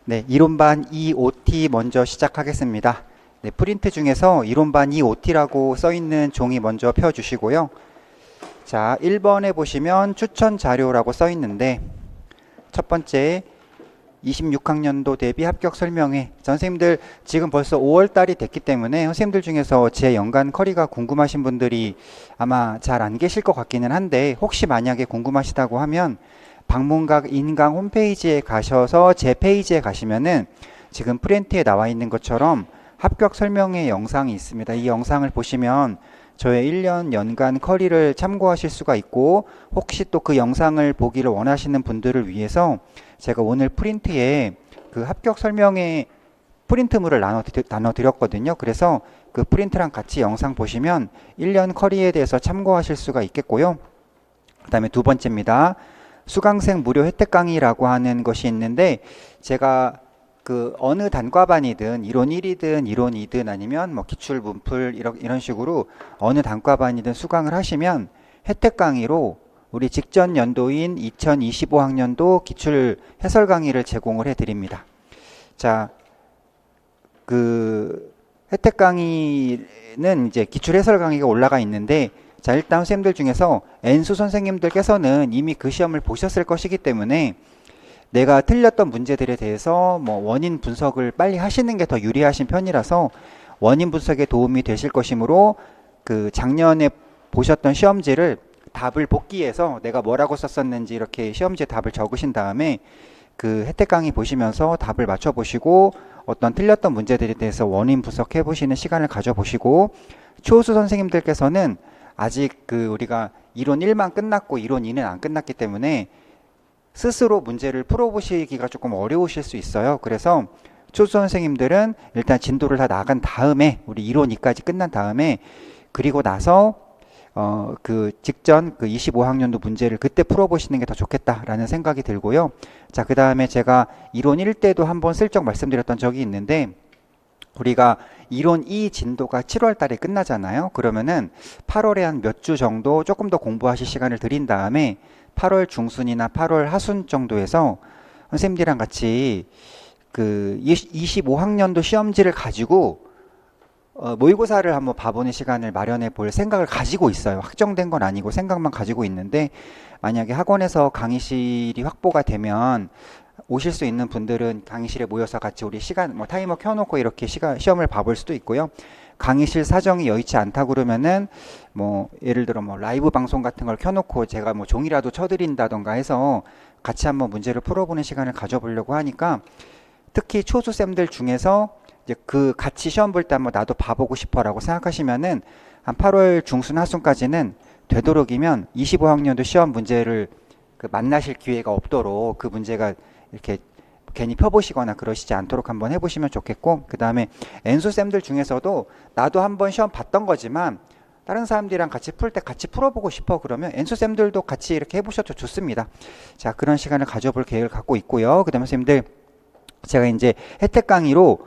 네, 이론반 EOT 먼저 시작하겠습니다. 네, 프린트 중에서 이론반 EOT라고 써 있는 종이 먼저 펴주시고요. 자, 1번에 보시면 추천 자료라고 써 있는데 첫 번째 26학년도 대비 합격 설명회. 선생님들 지금 벌써 5월 달이 됐기 때문에 선생님들 중에서 제 연간 커리가 궁금하신 분들이 아마 잘 안 계실 것 같기는 한데 혹시 만약에 궁금하시다고 하면 방문각 인강 홈페이지에 가셔서 제 페이지에 가시면은 지금 프린트에 나와 있는 것처럼 합격 설명회 영상이 있습니다. 이 영상을 보시면 저의 1년 연간 커리를 참고하실 수가 있고 혹시 또 그 영상을 보기를 원하시는 분들을 위해서 제가 오늘 프린트에 그 합격 설명회 프린트물을 나눠 드렸거든요. 그래서 그 프린트랑 같이 영상 보시면 1년 커리에 대해서 참고하실 수가 있겠고요. 그 다음에 두 번째입니다. 수강생 무료 혜택 강의라고 하는 것이 있는데 제가 그 어느 단과반이든 이론 1이든 이론 2든 아니면 뭐 기출 문풀 이런 식으로 어느 단과반이든 수강을 하시면 혜택 강의로 우리 직전 연도인 2025학년도 기출 해설 강의를 제공을 해 드립니다. 자, 그 혜택 강의는 이제 기출 해설 강의가 올라가 있는데 자, 일단 선생님들 중에서 N수 선생님들께서는 이미 그 시험을 보셨을 것이기 때문에 내가 틀렸던 문제들에 대해서 뭐 원인 분석을 빨리 하시는 게 더 유리하신 편이라서 원인 분석에 도움이 되실 것이므로 그 작년에 보셨던 시험지를 답을 복기해서 내가 뭐라고 썼었는지 이렇게 시험지에 답을 적으신 다음에 그 혜택 강의 보시면서 답을 맞춰 보시고 어떤 틀렸던 문제들에 대해서 원인 분석해 보시는 시간을 가져 보시고 초수 선생님들께서는 아직 그 우리가 이론 1만 끝났고 이론 2는 안 끝났기 때문에 스스로 문제를 풀어보시기가 조금 어려우실 수 있어요. 그래서 초수 선생님들은 일단 진도를 다 나간 다음에 우리 이론 2까지 끝난 다음에 그리고 나서 그 직전 그 25학년도 문제를 그때 풀어보시는 게 더 좋겠다라는 생각이 들고요. 자, 그 다음에 제가 이론 1 때도 한번 슬쩍 말씀드렸던 적이 있는데 우리가 이론 2 진도가 7월 달에 끝나잖아요. 그러면은 8월에 한 몇 주 정도 조금 더 공부하실 시간을 드린 다음에 8월 중순이나 8월 하순 정도에서 선생님들이랑 같이 그 25학년도 시험지를 가지고 모의고사를 한번 봐보는 시간을 마련해 볼 생각을 가지고 있어요. 확정된 건 아니고 생각만 가지고 있는데 만약에 학원에서 강의실이 확보가 되면 오실 수 있는 분들은 강의실에 모여서 같이 우리 시간 뭐 타이머 켜놓고 이렇게 시험을 봐볼 수도 있고요. 강의실 사정이 여의치 않다 그러면은 뭐 예를 들어 뭐 라이브 방송 같은 걸 켜놓고 제가 뭐 종이라도 쳐드린다던가 해서 같이 한번 문제를 풀어보는 시간을 가져보려고 하니까 특히 초수쌤들 중에서 이제 그 같이 시험 볼 때 한번 나도 봐보고 싶어라고 생각하시면은 한 8월 중순 하순까지는 되도록이면 25학년도 시험 문제를 그 만나실 기회가 없도록 그 문제가 이렇게 괜히 펴보시거나 그러시지 않도록 한번 해보시면 좋겠고 그 다음에 N수쌤들 중에서도 나도 한번 시험 봤던 거지만 다른 사람들이랑 같이 풀 때 같이 풀어보고 싶어 그러면 N수쌤들도 같이 이렇게 해보셔도 좋습니다. 자, 그런 시간을 가져볼 계획을 갖고 있고요. 그 다음에 선생님들 제가 이제 혜택 강의로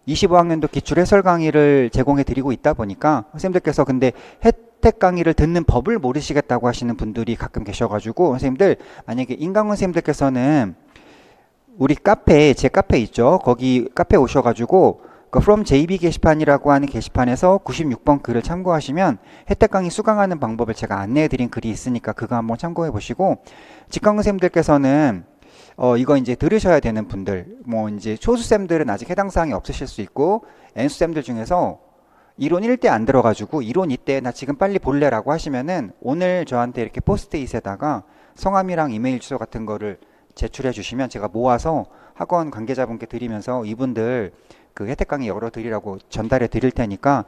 25학년도 기출 해설 강의를 제공해 드리고 있다 보니까 선생님들께서 근데 혜택 강의를 듣는 법을 모르시겠다고 하시는 분들이 가끔 계셔가지고 선생님들 만약에 인강원 선생님들께서는 우리 카페 제 카페 있죠. 거기 카페 오셔가지고 그 From JB 게시판이라고 하는 게시판에서 96번 글을 참고하시면 혜택 강의 수강하는 방법을 제가 안내해 드린 글이 있으니까 그거 한번 참고해 보시고 직강원 선생님들께서는 이거 이제 들으셔야 되는 분들, 뭐 이제 초수쌤들은 아직 해당 사항이 없으실 수 있고, N수쌤들 중에서 이론 1대 안 들어가지고 이론 2때 나 지금 빨리 볼래라고 하시면은 오늘 저한테 이렇게 포스트잇에다가 성함이랑 이메일 주소 같은 거를 제출해 주시면 제가 모아서 학원 관계자분께 드리면서 이분들 그 혜택 강의 열어 드리라고 전달해 드릴 테니까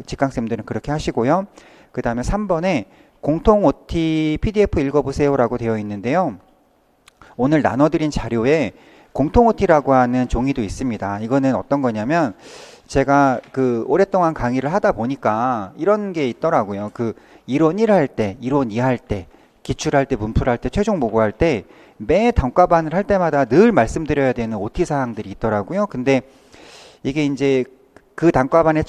직강쌤들은 그렇게 하시고요. 그 다음에 3번에 공통 OT PDF 읽어보세요라고 되어 있는데요. 오늘 나눠드린 자료에 공통 OT라고 하는 종이도 있습니다. 이거는 어떤 거냐면 제가 그 오랫동안 강의를 하다 보니까 이런 게 있더라고요. 그 이론 1 할 때, 이론 2 할 때, 기출할 때, 문풀할 때, 최종 모고할 때 매 단과반을 할 때마다 늘 말씀드려야 되는 OT 사항들이 있더라고요. 근데 이게 이제 그 단과반을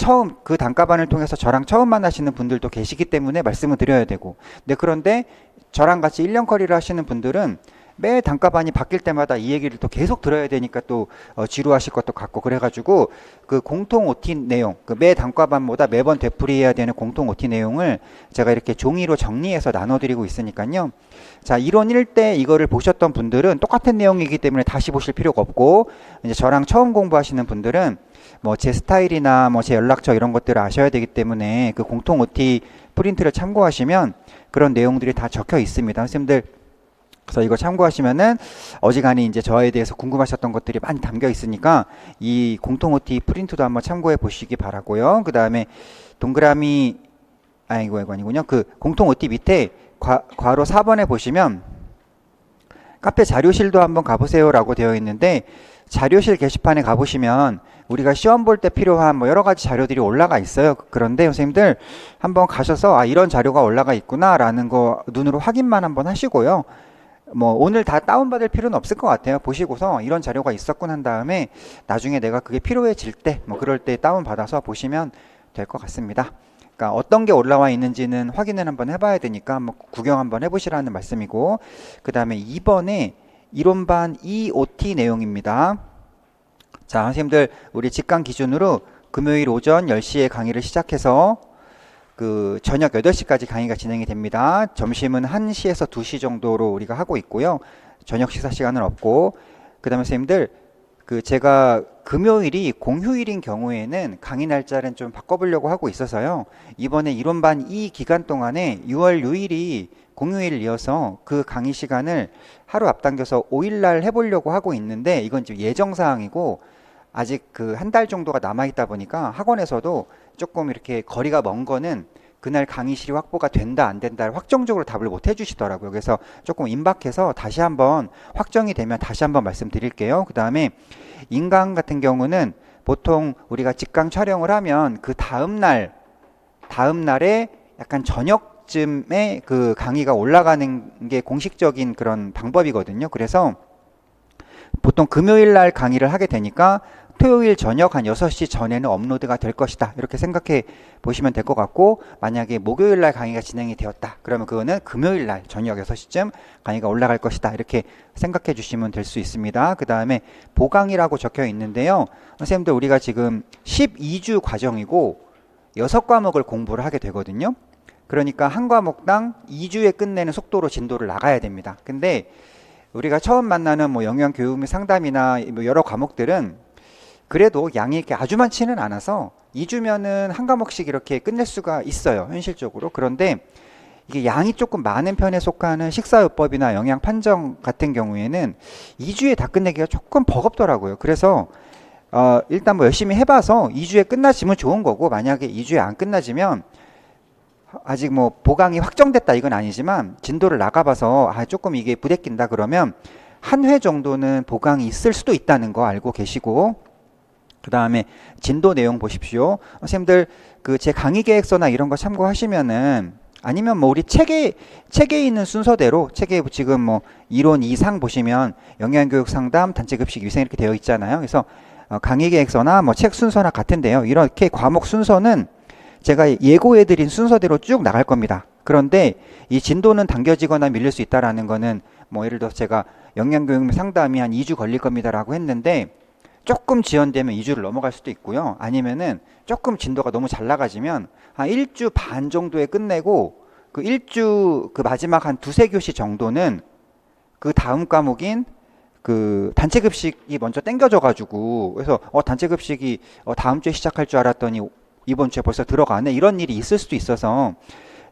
통해서 저랑 처음 만나시는 분들도 계시기 때문에 말씀을 드려야 되고. 네, 그런데 저랑 같이 1년 커리를 하시는 분들은 매 단가반이 바뀔 때마다 이 얘기를 또 계속 들어야 되니까 또 지루하실 것도 같고 그래가지고 그 공통 OT 내용, 그 매 단가반보다 매번 되풀이해야 되는 공통 OT 내용을 제가 이렇게 종이로 정리해서 나눠드리고 있으니까요. 자, 이론 1대 이거를 보셨던 분들은 똑같은 내용이기 때문에 다시 보실 필요가 없고, 이제 저랑 처음 공부하시는 분들은 뭐 제 스타일이나 뭐 제 연락처 이런 것들을 아셔야 되기 때문에 그 공통 OT 프린트를 참고하시면 그런 내용들이 다 적혀 있습니다. 선생님들, 그래서 이거 참고하시면은 어지간히 이제 저에 대해서 궁금하셨던 것들이 많이 담겨 있으니까 이 공통 OT 프린트도 한번 참고해 보시기 바라고요. 그 다음에 동그라미 아이고 아니군요. 그 공통 OT 밑에 괄호 4번에 보시면 카페 자료실도 한번 가보세요라고 되어 있는데, 자료실 게시판에 가보시면 우리가 시험 볼 때 필요한 뭐 여러 가지 자료들이 올라가 있어요. 그런데 선생님들 한번 가셔서 아, 이런 자료가 올라가 있구나라는 거 눈으로 확인만 한번 하시고요. 뭐 오늘 다 다운받을 필요는 없을 것 같아요. 보시고서 이런 자료가 있었군 한 다음에 나중에 내가 그게 필요해질 때 뭐 그럴 때 다운받아서 보시면 될 것 같습니다. 그러니까 어떤 게 올라와 있는지는 확인을 한번 해봐야 되니까 한번 구경 한번 해보시라는 말씀이고, 그 다음에 2번에 이론반 EOT 내용입니다. 자, 선생님들 우리 직강 기준으로 금요일 오전 10시에 강의를 시작해서 그 저녁 8시까지 강의가 진행이 됩니다. 점심은 1시에서 2시 정도로 우리가 하고 있고요. 저녁 식사 시간은 없고, 그 다음에 선생님들 그 제가 금요일이 공휴일인 경우에는 강의 날짜를 좀 바꿔보려고 하고 있어서요. 이번에 이론반 이 기간 동안에 6월 6일이 공휴일이어서 그 강의 시간을 하루 앞당겨서 5일날 해보려고 하고 있는데, 이건 지금 예정사항이고 아직 그 한 달 정도가 남아있다 보니까 학원에서도 조금 이렇게 거리가 먼 거는 그날 강의실이 확보가 된다 안 된다를 확정적으로 답을 못 해주시더라고요. 그래서 조금 임박해서 다시 한번 확정이 되면 다시 한번 말씀드릴게요. 그 다음에 인강 같은 경우는 보통 우리가 직강 촬영을 하면 그 다음날에 약간 저녁쯤에 그 강의가 올라가는 게 공식적인 그런 방법이거든요. 그래서 보통 금요일 날 강의를 하게 되니까 토요일 저녁 한 6시 전에는 업로드가 될 것이다, 이렇게 생각해 보시면 될 것 같고, 만약에 목요일 날 강의가 진행이 되었다 그러면 그거는 금요일 날 저녁 6시쯤 강의가 올라갈 것이다, 이렇게 생각해 주시면 될 수 있습니다. 그 다음에 보강이라고 적혀 있는데요, 선생님들 우리가 지금 12주 과정이고 6과목을 공부를 하게 되거든요. 그러니까 한 과목당 2주에 끝내는 속도로 진도를 나가야 됩니다. 근데 우리가 처음 만나는 뭐 영양교육 및 상담이나 뭐 여러 과목들은 그래도 양이 이렇게 아주 많지는 않아서 2주면은 한 과목씩 이렇게 끝낼 수가 있어요, 현실적으로. 그런데 이게 양이 조금 많은 편에 속하는 식사요법이나 영양 판정 같은 경우에는 2주에 다 끝내기가 조금 버겁더라고요. 그래서 일단 뭐 열심히 해봐서 2주에 끝나지면 좋은 거고, 만약에 2주에 안 끝나지면 아직 뭐 보강이 확정됐다 이건 아니지만 진도를 나가봐서 아 조금 이게 부대낀다 그러면 한 회 정도는 보강이 있을 수도 있다는 거 알고 계시고, 그 다음에 진도 내용 보십시오. 선생님들 그 제 강의 계획서나 이런 거 참고하시면은, 아니면 뭐 우리 책에 있는 순서대로, 책에 지금 뭐 이론 2상 보시면 영양교육 상담, 단체급식, 위생 이렇게 되어 있잖아요. 그래서 강의 계획서나 뭐 책 순서나 같은데요, 이렇게 과목 순서는 제가 예고해드린 순서대로 쭉 나갈 겁니다. 그런데 이 진도는 당겨지거나 밀릴 수 있다라는 거는, 뭐 예를 들어서 제가 영양교육 상담이 한 2주 걸릴 겁니다라고 했는데 조금 지연되면 2주를 넘어갈 수도 있고요. 아니면은 조금 진도가 너무 잘 나가지면 한 1주 반 정도에 끝내고, 그 1주 그 마지막 한 두세 교시 정도는 그 다음 과목인 그 단체급식이 먼저 땡겨져가지고, 그래서 단체급식이 다음 주에 시작할 줄 알았더니 이번 주에 벌써 들어가네, 이런 일이 있을 수도 있어서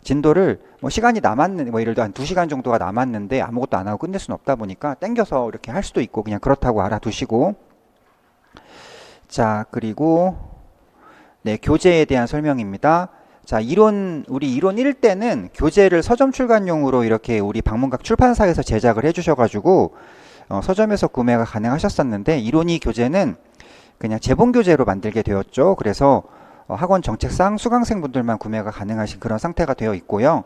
진도를 뭐 시간이 남았는, 뭐 예를 들어 한 2시간 정도가 남았는데 아무것도 안 하고 끝낼 수는 없다 보니까 땡겨서 이렇게 할 수도 있고, 그냥 그렇다고 알아두시고. 자, 그리고 네, 교재에 대한 설명입니다. 자, 우리 이론 1때는 교재를 서점 출간용으로 이렇게 우리 방문각 출판사에서 제작을 해주셔가지고 서점에서 구매가 가능하셨었는데, 이론 2 교재는 그냥 재본 교재로 만들게 되었죠. 그래서 학원 정책상 수강생분들만 구매가 가능하신 그런 상태가 되어 있고요.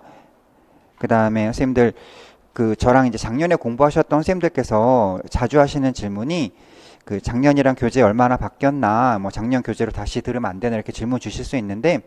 그 다음에 선생님들 그 저랑 이제 작년에 공부하셨던 선생님들께서 자주 하시는 질문이, 그 작년이랑 교재 얼마나 바뀌었나, 뭐 작년 교재로 다시 들으면 안 되나, 이렇게 질문 주실 수 있는데,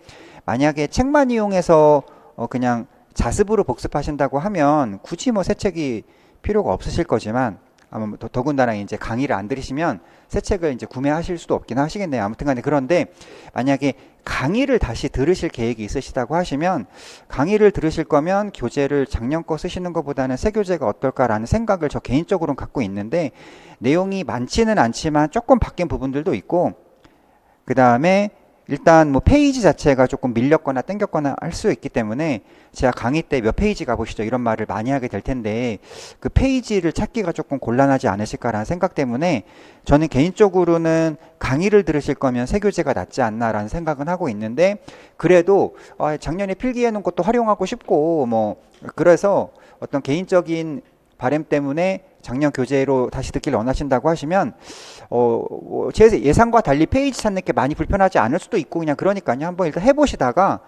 만약에 책만 이용해서 그냥 자습으로 복습하신다고 하면 굳이 뭐 새 책이 필요가 없으실 거지만 아마 더군다나 이제 강의를 안 들으시면 새 책을 이제 구매하실 수도 없긴 하시겠네요. 아무튼 간에 그런데 만약에 강의를 다시 들으실 계획이 있으시다고 하시면 강의를 들으실 거면 교재를 작년 거 쓰시는 것보다는 새 교재가 어떨까라는 생각을 저 개인적으로는 갖고 있는데 내용이 많지는 않지만 조금 바뀐 부분들도 있고 그 다음에 일단 뭐 페이지 자체가 조금 밀렸거나 땡겼거나 할 수 있기 때문에 제가 강의 때 몇 페이지 가보시죠 이런 말을 많이 하게 될 텐데 그 페이지를 찾기가 조금 곤란하지 않으실까라는 생각 때문에 저는 개인적으로는 강의를 들으실 거면 새 교재가 낫지 않나라는 생각은 하고 있는데 그래도 작년에 필기해 놓은 것도 활용하고 싶고 뭐 그래서 어떤 개인적인 바람 때문에 작년 교재로 다시 듣기를 원하신다고 하시면 제 예상과 달리 페이지 찾는 게 많이 불편하지 않을 수도 있고 그냥 그러니까요. 한번 일단 해보시다가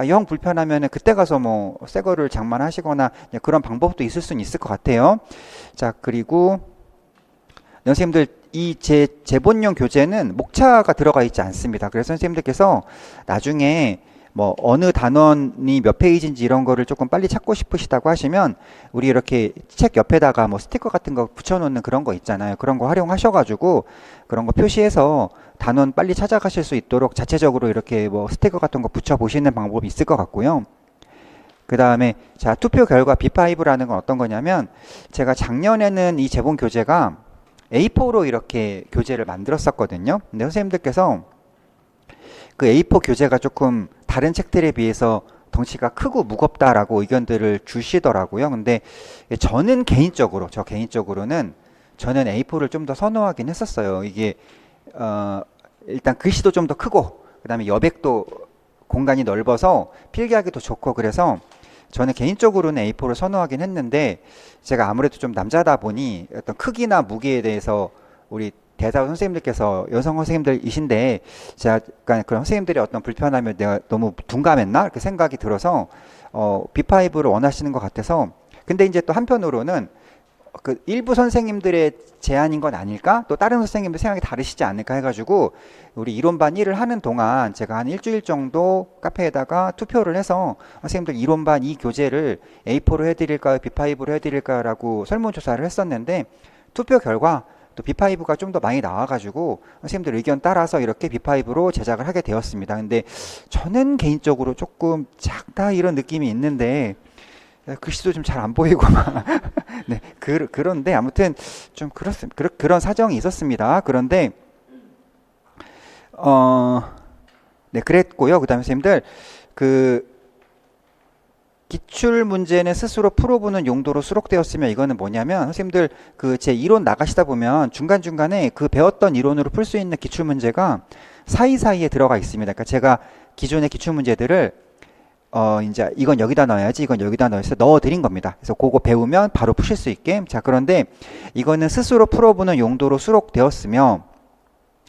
영 불편하면은 그때 가서 뭐 새 거를 장만하시거나 그런 방법도 있을 수는 있을 것 같아요. 자, 그리고 선생님들 이 제본용 교재는 목차가 들어가 있지 않습니다. 그래서 선생님들께서 나중에 뭐 어느 단원이 몇 페이지인지 이런 거를 조금 빨리 찾고 싶으시다고 하시면 우리 이렇게 책 옆에다가 뭐 스티커 같은 거 붙여놓는 그런 거 있잖아요. 그런 거 활용하셔가지고 그런 거 표시해서 단원 빨리 찾아가실 수 있도록 자체적으로 이렇게 뭐 스티커 같은 거 붙여보시는 방법이 있을 것 같고요. 그 다음에 자 투표 결과 B5라는 건 어떤 거냐면 제가 작년에는 이 제본 교재가 A4로 이렇게 교재를 만들었었거든요. 근데 선생님들께서 그 A4 교재가 조금 다른 책들에 비해서 덩치가 크고 무겁다라고 의견들을 주시더라고요. 근데 저는 개인적으로는 저는 A4를 좀 더 선호하긴 했었어요. 이게 일단 글씨도 좀 더 크고 그다음에 여백도 공간이 넓어서 필기하기도 좋고 그래서 저는 개인적으로는 A4를 선호하긴 했는데 제가 아무래도 좀 남자다 보니 어떤 크기나 무게에 대해서 우리 대사 선생님들께서 여성 선생님들이신데 제가 약간 그런 선생님들의 어떤 불편함에 내가 너무 둔감했나 이렇게 생각이 들어서 B5를 원하시는 것 같아서 근데 이제 또 한편으로는 그 일부 선생님들의 제안인 건 아닐까? 또 다른 선생님들 생각이 다르시지 않을까 해가지고 우리 이론반 1을 하는 동안 제가 한 일주일 정도 카페에다가 투표를 해서 선생님들 이론반 2 교재를 A4로 해드릴까요? B5로 해드릴까요? 라고 설문조사를 했었는데 투표 결과 또 B5가 좀 더 많이 나와가지고 선생님들 의견 따라서 이렇게 B5로 제작을 하게 되었습니다. 근데 저는 개인적으로 조금 작다 이런 느낌이 있는데 글씨도 좀 잘 안 보이고 네, 그런데 아무튼 좀 그런 사정이 있었습니다. 그런데 네, 그랬고요. 그다음에 선생님들 기출 문제는 스스로 풀어보는 용도로 수록되었으면 이거는 뭐냐면 선생님들 제 이론 나가시다 보면 중간중간에 그 배웠던 이론으로 풀 수 있는 기출 문제가 사이사이에 들어가 있습니다. 그러니까 제가 기존의 기출 문제들을 이제 이건 여기다 넣어야지 이건 여기다 넣어서 넣어드린 겁니다. 그래서 그거 배우면 바로 푸실 수 있게. 자, 그런데 이거는 스스로 풀어보는 용도로 수록되었으며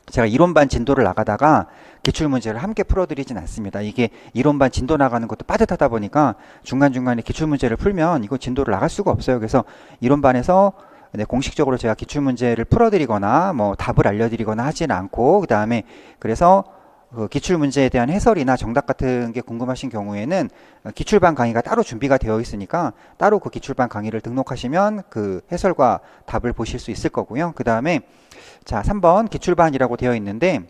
제가 이론반 진도를 나가다가 기출문제를 함께 풀어드리진 않습니다. 이게 이론반 진도 나가는 것도 빠듯하다 보니까 중간중간에 기출문제를 풀면 이거 진도를 나갈 수가 없어요. 그래서 이론반에서 네, 공식적으로 제가 기출문제를 풀어드리거나 뭐 답을 알려드리거나 하지는 않고 그 다음에 그래서 그 기출문제에 대한 해설이나 정답 같은 게 궁금하신 경우에는 기출반 강의가 따로 준비가 되어 있으니까 따로 그 기출반 강의를 등록하시면 그 해설과 답을 보실 수 있을 거고요. 그 다음에 자 3번 기출반이라고 되어 있는데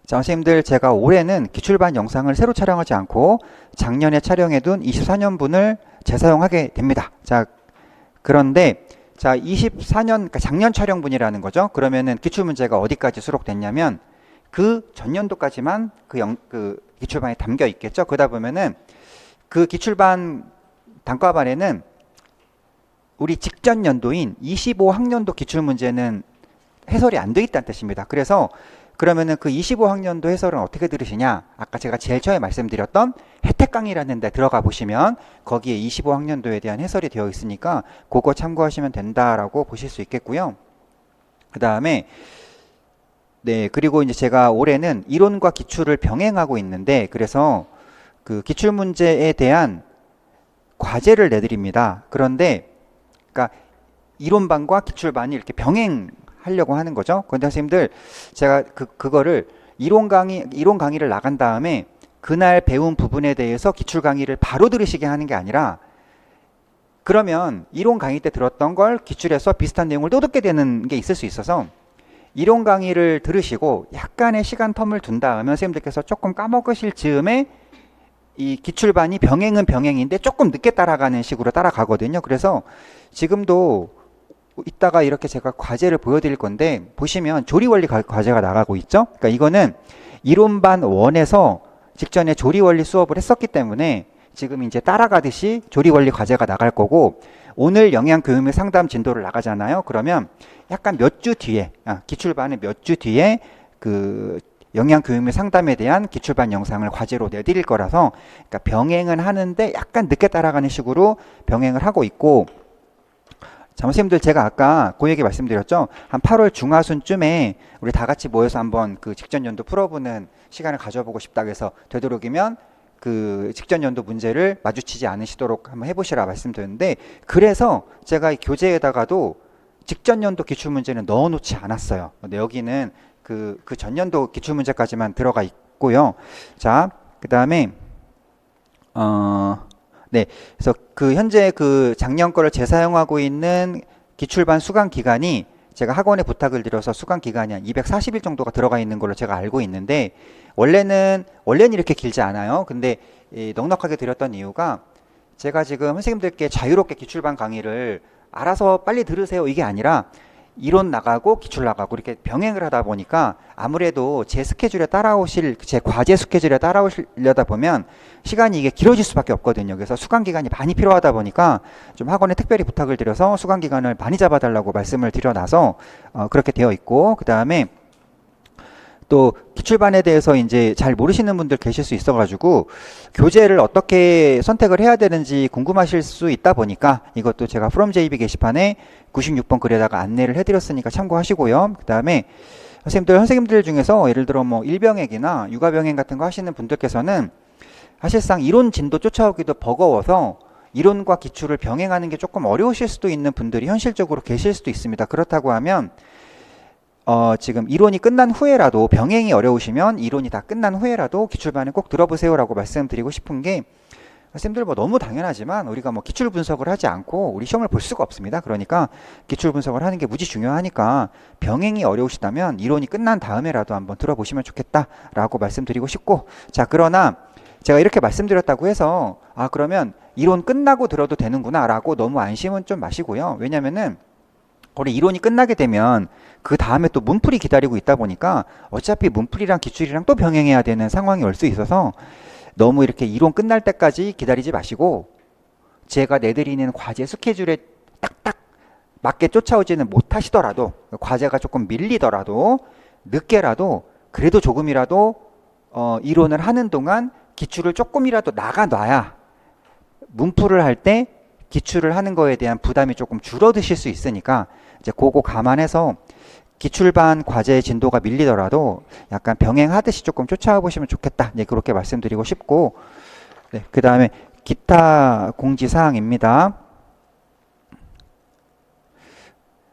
자 선생님들 제가 올해는 기출반 영상을 새로 촬영하지 않고 작년에 촬영해둔 24년분을 재사용하게 됩니다. 자 그런데 자 24년 그러니까 작년 촬영분이라는 거죠. 그러면은 기출문제가 어디까지 수록됐냐면 그 전년도까지만 그 기출반에 담겨 있겠죠. 그러다 보면은 그 기출반 단과반에는 우리 직전 연도인 25학년도 기출문제는 해설이 안 돼 있다는 뜻입니다. 그래서 그러면은 그 25학년도 해설은 어떻게 들으시냐? 아까 제가 제일 처음에 말씀드렸던 혜택 강의라는 데 들어가 보시면 거기에 25학년도에 대한 해설이 되어 있으니까 그거 참고하시면 된다라고 보실 수 있겠고요. 그 다음에 네, 그리고 이제 제가 올해는 이론과 기출을 병행하고 있는데 그래서 그 기출 문제에 대한 과제를 내드립니다. 그런데 그러니까 이론반과 기출반이 이렇게 병행하려고 하는 거죠. 그런데 선생님들 제가 그거를 이론 강의를 나간 다음에 그날 배운 부분에 대해서 기출 강의를 바로 들으시게 하는 게 아니라 그러면 이론 강의 때 들었던 걸 기출해서 비슷한 내용을 또 듣게 되는 게 있을 수 있어서 이론 강의를 들으시고 약간의 시간 텀을 둔 다음에 선생님들께서 조금 까먹으실 즈음에 이 기출반이 병행은 병행인데 조금 늦게 따라가는 식으로 따라가거든요. 그래서 지금도 이따가 이렇게 제가 과제를 보여드릴 건데 보시면 조리원리 과제가 나가고 있죠. 그러니까 이거는 이론반 1에서 직전에 조리원리 수업을 했었기 때문에 지금 이제 따라가듯이 조리원리 과제가 나갈 거고 오늘 영양교육및 상담 진도를 나가잖아요. 그러면 약간 몇 주 뒤에 기출반의 몇 주 뒤에 그 영양교육 및 상담에 대한 기출반 영상을 과제로 내드릴 거라서 그러니까 병행은 하는데 약간 늦게 따라가는 식으로 병행을 하고 있고 자, 선생님들 제가 아까 그 얘기 말씀드렸죠. 한 8월 중하순쯤에 우리 다 같이 모여서 한번 그 직전 연도 풀어보는 시간을 가져보고 싶다고 해서 되도록이면 그 직전 연도 문제를 마주치지 않으시도록 한번 해보시라 말씀드렸는데 그래서 제가 이 교재에다가도 직전 연도 기출 문제는 넣어놓지 않았어요. 근데 여기는 그 전년도 기출 문제까지만 들어가 있고요. 자, 그 다음에 네, 그래서 그 현재 그 작년 거를 재사용하고 있는 기출반 수강 기간이 제가 학원에 부탁을 드려서 수강 기간이 한 240일 정도가 들어가 있는 걸로 제가 알고 있는데 원래는 이렇게 길지 않아요. 근데 넉넉하게 드렸던 이유가 제가 지금 선생님들께 자유롭게 기출반 강의를 알아서 빨리 들으세요 이게 아니라 이론 나가고 기출 나가고 이렇게 병행을 하다 보니까 아무래도 제 스케줄에 따라오실 제 과제 스케줄에 따라오시려다 보면 시간이 이게 길어질 수밖에 없거든요. 그래서 수강 기간이 많이 필요하다 보니까 좀 학원에 특별히 부탁을 드려서 수강 기간을 많이 잡아달라고 말씀을 드려놔서 그렇게 되어 있고 그 다음에 또 기출반에 대해서 이제 잘 모르시는 분들 계실 수 있어가지고 교재를 어떻게 선택을 해야 되는지 궁금하실 수 있다 보니까 이것도 제가 From JB 게시판에 96번 글에다가 안내를 해드렸으니까 참고하시고요. 그 다음에 선생님들 중에서 예를 들어 뭐 일병행이나 육아병행 같은 거 하시는 분들께서는 사실상 이론 진도 쫓아오기도 버거워서 이론과 기출을 병행하는 게 조금 어려우실 수도 있는 분들이 현실적으로 계실 수도 있습니다. 그렇다고 하면 지금 이론이 끝난 후에라도 병행이 어려우시면 이론이 다 끝난 후에라도 기출반에 꼭 들어보세요라고 말씀드리고 싶은 게 선생님들 뭐 너무 당연하지만 우리가 뭐 기출 분석을 하지 않고 우리 시험을 볼 수가 없습니다. 그러니까 기출 분석을 하는 게 무지 중요하니까 병행이 어려우시다면 이론이 끝난 다음에라도 한번 들어보시면 좋겠다라고 말씀드리고 싶고 자 그러나 제가 이렇게 말씀드렸다고 해서 그러면 이론 끝나고 들어도 되는구나 라고 너무 안심은 좀 마시고요. 왜냐면은 우리 이론이 끝나게 되면 그 다음에 또 문풀이 기다리고 있다 보니까 어차피 문풀이랑 기출이랑 또 병행해야 되는 상황이 올 수 있어서 너무 이렇게 이론 끝날 때까지 기다리지 마시고 제가 내드리는 과제 스케줄에 딱딱 맞게 쫓아오지는 못하시더라도 과제가 조금 밀리더라도 늦게라도 그래도 조금이라도 이론을 하는 동안 기출을 조금이라도 나가놔야 문풀을 할 때 기출을 하는 거에 대한 부담이 조금 줄어드실 수 있으니까 이제 그거 감안해서 기출반 과제의 진도가 밀리더라도 약간 병행하듯이 조금 쫓아와 보시면 좋겠다. 네, 그렇게 말씀드리고 싶고 네, 그 다음에 기타 공지사항입니다.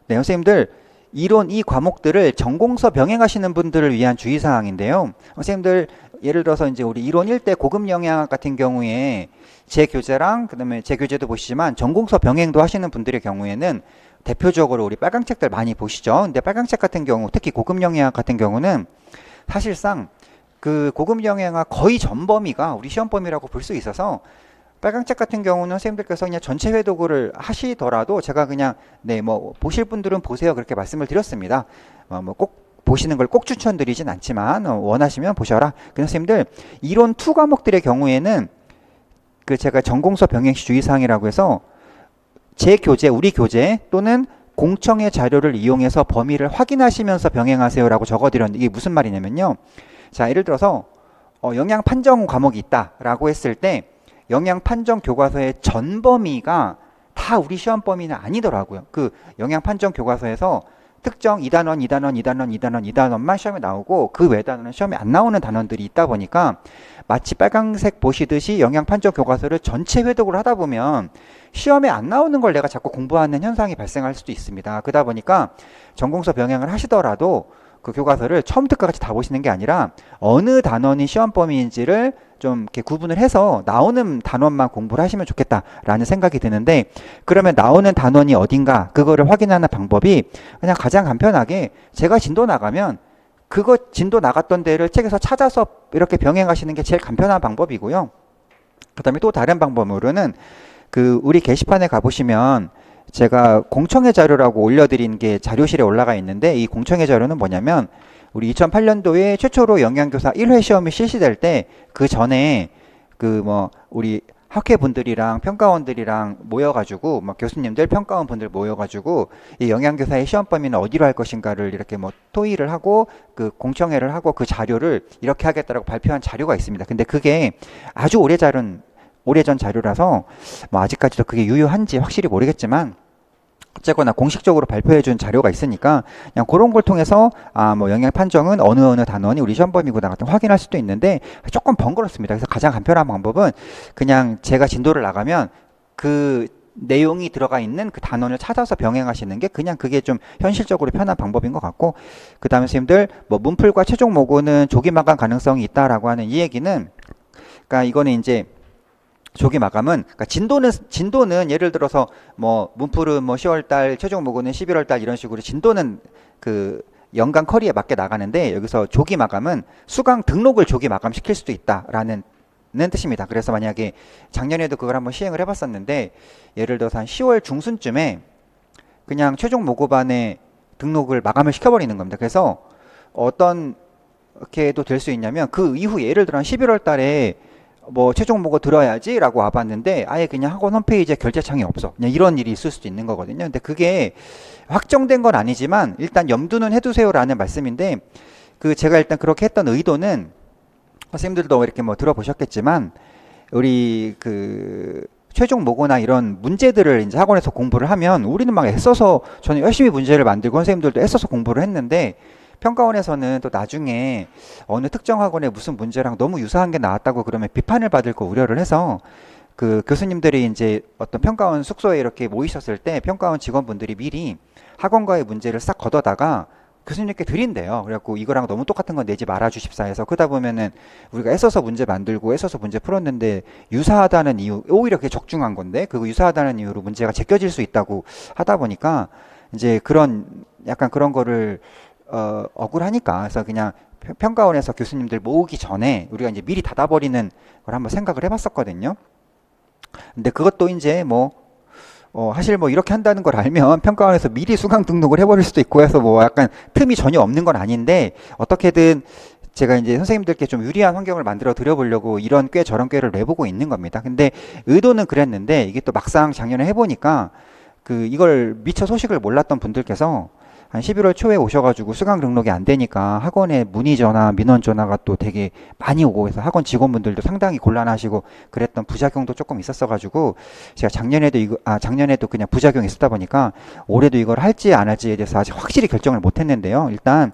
네, 선생님들 이론 이 과목들을 전공서 병행하시는 분들을 위한 주의사항인데요. 선생님들 예를 들어서 이제 우리 이론 1대 고급 영양학 같은 경우에 제 교재랑 그다음에 제 교재도 보시지만 전공서 병행도 하시는 분들의 경우에는 대표적으로 우리 빨강책들 많이 보시죠. 근데 빨강책 같은 경우 특히 고급 영양학 같은 경우는 사실상 그 고급 영양학 거의 전범위가 우리 시험 범위라고 볼 수 있어서 빨강책 같은 경우는 선생님들께서 그냥 전체 회독을 하시더라도 제가 그냥 네 뭐 보실 분들은 보세요 그렇게 말씀을 드렸습니다. 뭐 꼭 보시는 걸 꼭 추천드리진 않지만 원하시면 보셔라. 그래서 선생님들 이론 2 과목들의 경우에는 그 제가 전공서 병행시 주의사항이라고 해서 제 교재, 우리 교재 또는 공청의 자료를 이용해서 범위를 확인하시면서 병행하세요라고 적어드렸는데 이게 무슨 말이냐면요. 자, 예를 들어서 영양 판정 과목이 있다라고 했을 때 영양 판정 교과서의 전 범위가 다 우리 시험 범위는 아니더라고요. 그 영양 판정 교과서에서 특정 2단원, 2단원, 2단원, 2단원, 2단원만 시험에 나오고 그 외 단원은 시험에 안 나오는 단원들이 있다 보니까 마치 빨강색 보시듯이 영양 판정 교과서를 전체 회독을 하다 보면 시험에 안 나오는 걸 내가 자꾸 공부하는 현상이 발생할 수도 있습니다. 그러다 보니까 전공서 병행을 하시더라도 그 교과서를 처음부터 끝까지 다 보시는 게 아니라 어느 단원이 시험 범위인지를 좀 이렇게 구분을 해서 나오는 단원만 공부를 하시면 좋겠다라는 생각이 드는데, 그러면 나오는 단원이 어딘가 그거를 확인하는 방법이 그냥 가장 간편하게 제가 진도 나가면 그거 진도 나갔던 데를 책에서 찾아서 이렇게 병행하시는 게 제일 간편한 방법이고요. 그다음에 또 다른 방법으로는 그 우리 게시판에 가보시면 제가 공청회 자료라고 올려드린 게 자료실에 올라가 있는데, 이 공청회 자료는 뭐냐면 우리 2008년도에 최초로 영양교사 1회 시험이 실시될 때 그 전에 그 뭐 우리 학회분들이랑 평가원들이랑 모여가지고 뭐 교수님들 평가원분들 모여가지고 이 영양교사의 시험 범위는 어디로 할 것인가를 이렇게 뭐 토의를 하고 그 공청회를 하고 그 자료를 이렇게 하겠다라고 발표한 자료가 있습니다. 근데 그게 아주 오래전 자료라서 뭐 아직까지도 그게 유효한지 확실히 모르겠지만 어쨌거나 공식적으로 발표해 준 자료가 있으니까 그냥 그런 걸 통해서 뭐 영양 판정은 어느 단원이 우리 시험 범위구나 같은 확인할 수도 있는데 조금 번거롭습니다. 그래서 가장 간편한 방법은 그냥 제가 진도를 나가면 그 내용이 들어가 있는 그 단원을 찾아서 병행하시는 게 그냥 그게 좀 현실적으로 편한 방법인 것 같고, 그 다음에 선생님들 뭐 문풀과 최종 모고는 조기 마감 가능성이 있다라고 하는 이 얘기는, 그러니까 이거는 이제 조기 마감은, 그러니까 진도는 예를 들어서 뭐 문풀은 뭐 10월 달, 최종 모고는 11월 달 이런 식으로 진도는 그 연간 커리에 맞게 나가는데, 여기서 조기 마감은 수강 등록을 조기 마감시킬 수도 있다라는 뜻입니다. 그래서 만약에 작년에도 그걸 한번 시행을 해봤었는데, 예를 들어서 한 10월 중순쯤에 그냥 최종 모고반에 등록을 마감을 시켜버리는 겁니다. 그래서 어떤 게도 될 수 있냐면 그 이후 예를 들어 한 11월 달에 뭐 최종 보고 들어야지 라고 와봤는데 아예 그냥 학원 홈페이지에 결제창이 없어, 그냥 이런 일이 있을 수도 있는 거거든요. 근데 그게 확정된 건 아니지만 일단 염두는 해두세요 라는 말씀인데, 그 제가 일단 그렇게 했던 의도는 선생님들도 이렇게 뭐 들어보셨겠지만 우리 그 최종 모고나 이런 문제들을 이제 학원에서 공부를 하면 우리는 막 애써서, 저는 열심히 문제를 만들고 선생님들도 애써서 공부를 했는데 평가원에서는 또 나중에 어느 특정 학원에 무슨 문제랑 너무 유사한 게 나왔다고 그러면 비판을 받을 거 우려를 해서 그 교수님들이 이제 어떤 평가원 숙소에 이렇게 모이셨을 때 평가원 직원분들이 미리 학원과의 문제를 싹 걷어다가 교수님께 드린대요. 그래갖고 이거랑 너무 똑같은 건 내지 말아 주십사 해서, 그러다 보면은 우리가 애써서 문제 만들고 애써서 문제 풀었는데 유사하다는 이유, 오히려 그게 적중한 건데 그거 유사하다는 이유로 문제가 제껴질 수 있다고 하다 보니까 이제 그런 약간 그런 거를 억울하니까, 그래서 그냥 평가원에서 교수님들 모으기 전에 우리가 이제 미리 닫아버리는 걸 한번 생각을 해봤었거든요. 근데 그것도 이제 뭐 사실 뭐 이렇게 한다는 걸 알면 평가원에서 미리 수강 등록을 해버릴 수도 있고 해서 뭐 약간 틈이 전혀 없는 건 아닌데, 어떻게든 제가 이제 선생님들께 좀 유리한 환경을 만들어 드려보려고 이런 꽤 저런 꾀를 내보고 있는 겁니다. 근데 의도는 그랬는데 이게 또 막상 작년에 해보니까 그 이걸 미처 소식을 몰랐던 분들께서 한 11월 초에 오셔가지고 수강 등록이 안 되니까 학원에 문의 전화, 민원 전화가 또 되게 많이 오고 해서 학원 직원분들도 상당히 곤란하시고 그랬던 부작용도 조금 있었어가지고 제가 작년에도 그냥 부작용이 있었다 보니까 올해도 이걸 할지 안 할지에 대해서 아직 확실히 결정을 못 했는데요. 일단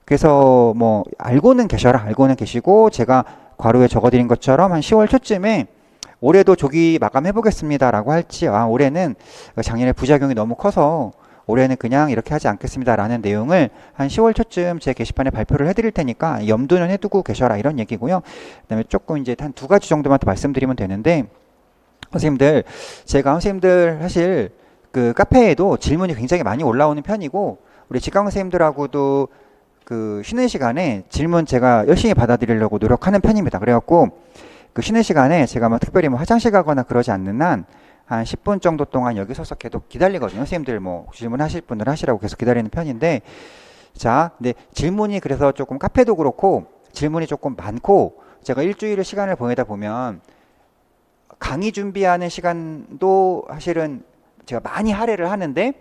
그래서 뭐 알고는 계시고 제가 괄호에 적어드린 것처럼 한 10월 초쯤에 올해도 조기 마감해 보겠습니다라고 할지, 올해는 작년에 부작용이 너무 커서 올해는 그냥 이렇게 하지 않겠습니다라는 내용을 한 10월 초쯤 제 게시판에 발표를 해드릴 테니까 염두는 해두고 계셔라, 이런 얘기고요. 그다음에 조금 이제 한 두 가지 정도만 더 말씀드리면 되는데, 선생님들 제가 선생님들 사실 그 카페에도 질문이 굉장히 많이 올라오는 편이고 우리 직강 선생님들하고도 그 쉬는 시간에 질문 제가 열심히 받아들이려고 노력하는 편입니다. 그래갖고 그 쉬는 시간에 제가 뭐 특별히 뭐 화장실 가거나 그러지 않는 한 10분 정도 동안 여기 서서 계속 기다리거든요. 선생님들 뭐 질문하실 분들 하시라고 계속 기다리는 편인데, 자, 근데 질문이 그래서 조금 카페도 그렇고 질문이 조금 많고 제가 일주일을 시간을 보내다 보면 강의 준비하는 시간도 사실은 제가 많이 할애를 하는데,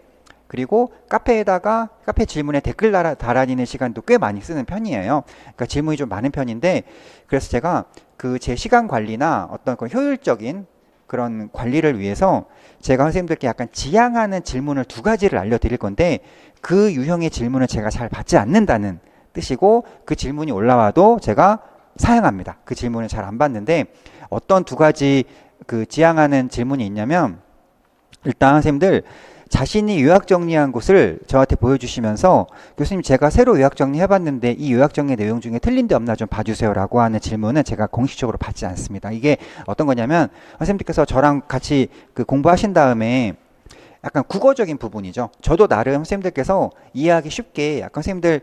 그리고 카페에다가 카페 질문에 댓글 달아주는 시간도 꽤 많이 쓰는 편이에요. 그러니까 질문이 좀 많은 편인데, 그래서 제가 그 제 시간 관리나 어떤 그 효율적인 그런 관리를 위해서 제가 선생님들께 약간 지향하는 질문을 두 가지를 알려드릴 건데, 그 유형의 질문을 제가 잘 받지 않는다는 뜻이고 그 질문이 올라와도 제가 사양합니다. 그 질문을 잘 안 받는데 어떤 두 가지 그 지향하는 질문이 있냐면, 일단 선생님들 자신이 요약 정리한 곳을 저한테 보여주시면서 교수님 제가 새로 요약 정리해봤는데 이 요약 정리 내용 중에 틀린 데 없나 좀 봐주세요 라고 하는 질문은 제가 공식적으로 받지 않습니다. 이게 어떤 거냐면 선생님께서 저랑 같이 그 공부하신 다음에 약간 국어적인 부분이죠. 저도 나름 선생님들께서 이해하기 쉽게 약간 선생님들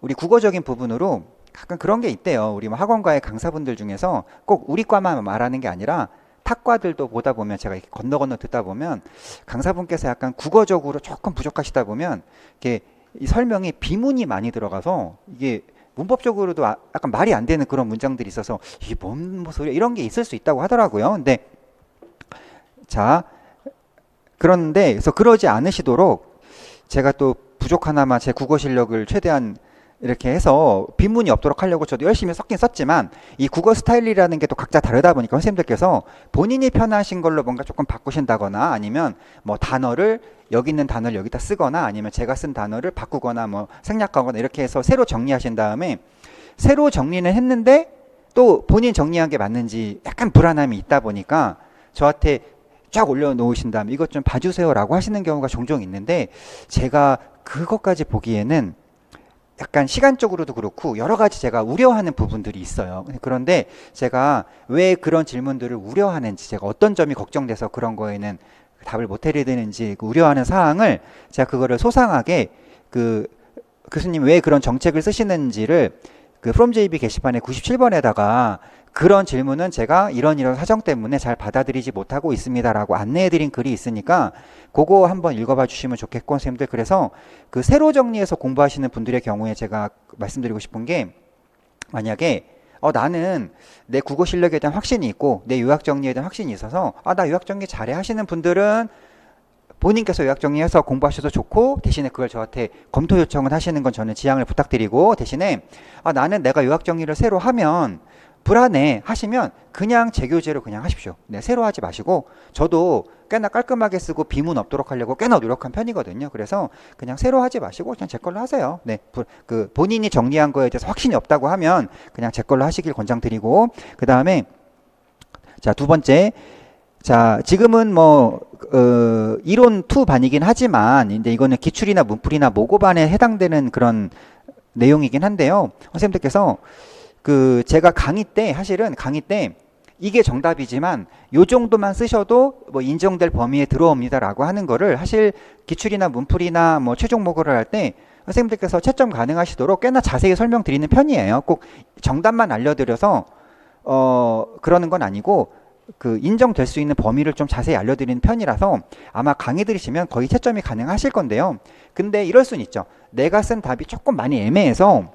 우리 국어적인 부분으로 약간 그런 게 있대요. 우리 뭐 학원과의 강사분들 중에서 꼭 우리 과만 말하는 게 아니라 탁과들도 보다 보면 제가 이렇게 건너 건너 듣다 보면 강사분께서 약간 국어적으로 조금 부족하시다 보면 이렇게 이 설명에 비문이 많이 들어가서 이게 문법적으로도 약간 말이 안 되는 그런 문장들이 있어서 이게 뭔 소리야 이런 게 있을 수 있다고 하더라고요. 근데 자 그런데 그래서 그러지 않으시도록 제가 또 부족하나마 제 국어 실력을 최대한 이렇게 해서 빈문이 없도록 하려고 저도 열심히 썼긴 썼지만 이 국어 스타일이라는 게 또 각자 다르다 보니까 선생님들께서 본인이 편하신 걸로 뭔가 조금 바꾸신다거나 아니면 뭐 단어를 여기 있는 단어를 여기다 쓰거나 아니면 제가 쓴 단어를 바꾸거나 뭐 생략하거나 이렇게 해서 새로 정리하신 다음에 새로 정리는 했는데 또 본인 정리한 게 맞는지 약간 불안함이 있다 보니까 저한테 쫙 올려놓으신 다음에 이것 좀 봐주세요 라고 하시는 경우가 종종 있는데 제가 그것까지 보기에는 약간 시간적으로도 그렇고 여러 가지 제가 우려하는 부분들이 있어요. 그런데 제가 왜 그런 질문들을 우려하는지 제가 어떤 점이 걱정돼서 그런 거에는 답을 못 해드리는지 그 우려하는 사항을 제가 그거를 소상하게 그 교수님 왜 그런 정책을 쓰시는지를 그 From JB 게시판에 97번에다가 그런 질문은 제가 이런 사정 때문에 잘 받아들이지 못하고 있습니다라고 안내해드린 글이 있으니까 그거 한번 읽어봐 주시면 좋겠고 선생님들 그래서 그 새로 정리해서 공부하시는 분들의 경우에 제가 말씀드리고 싶은 게 만약에 나는 내 국어 실력에 대한 확신이 있고 내 요약 정리에 대한 확신이 있어서 나 요약 정리 잘해 하시는 분들은 본인께서 요약 정리해서 공부하셔도 좋고 대신에 그걸 저한테 검토 요청을 하시는 건 저는 지양을 부탁드리고 대신에 나는 내가 요약 정리를 새로 하면 불안해 하시면 그냥 제 교재로 그냥 하십시오. 네, 새로 하지 마시고 저도 꽤나 깔끔하게 쓰고 비문 없도록 하려고 꽤나 노력한 편이거든요. 그래서 그냥 새로 하지 마시고 그냥 제 걸로 하세요. 네, 그 본인이 정리한 거에 대해서 확신이 없다고 하면 그냥 제 걸로 하시길 권장드리고 그 다음에 자, 두 번째 자, 지금은 뭐 이론 2 반이긴 하지만 이제 이거는 기출이나 문풀이나 모고반에 해당되는 그런 내용이긴 한데요. 선생님들께서 그 제가 사실은 강의 때 이게 정답이지만 요 정도만 쓰셔도 뭐 인정될 범위에 들어옵니다라고 하는 거를 사실 기출이나 문풀이나 뭐 최종 모고를 할 때 선생님들께서 채점 가능하시도록 꽤나 자세히 설명드리는 편이에요. 꼭 정답만 알려드려서 그러는 건 아니고 그 인정될 수 있는 범위를 좀 자세히 알려드리는 편이라서 아마 강의 들으시면 거의 채점이 가능하실 건데요. 근데 이럴 수는 있죠. 내가 쓴 답이 조금 많이 애매해서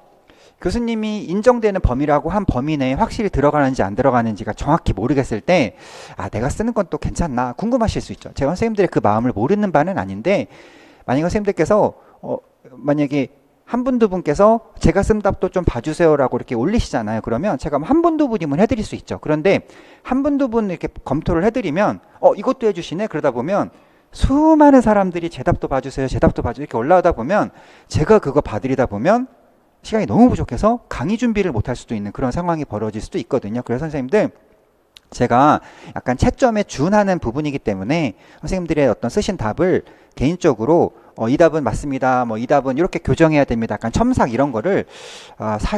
교수님이 인정되는 범위라고 한 범위 내에 확실히 들어가는지 안 들어가는지가 정확히 모르겠을 때 내가 쓰는 건 또 괜찮나 궁금하실 수 있죠. 제가 선생님들의 그 마음을 모르는 바는 아닌데 만약에 선생님들께서 만약에 한 분, 두 분께서 제가 쓴 답도 좀 봐주세요라고 이렇게 올리시잖아요. 그러면 제가 한 분, 두 분이면 해드릴 수 있죠. 그런데 한 분, 두 분 이렇게 검토를 해드리면 이것도 해주시네. 그러다 보면 수많은 사람들이 제 답도 봐주세요. 제 답도 봐주세요. 이렇게 올라오다 보면 제가 그거 봐드리다 보면 시간이 너무 부족해서 강의 준비를 못할 수도 있는 그런 상황이 벌어질 수도 있거든요. 그래서 선생님들 제가 약간 채점에 준하는 부분이기 때문에 선생님들의 어떤 쓰신 답을 개인적으로 이 답은 맞습니다. 뭐 이 답은 이렇게 교정해야 됩니다. 약간 첨삭 이런 거를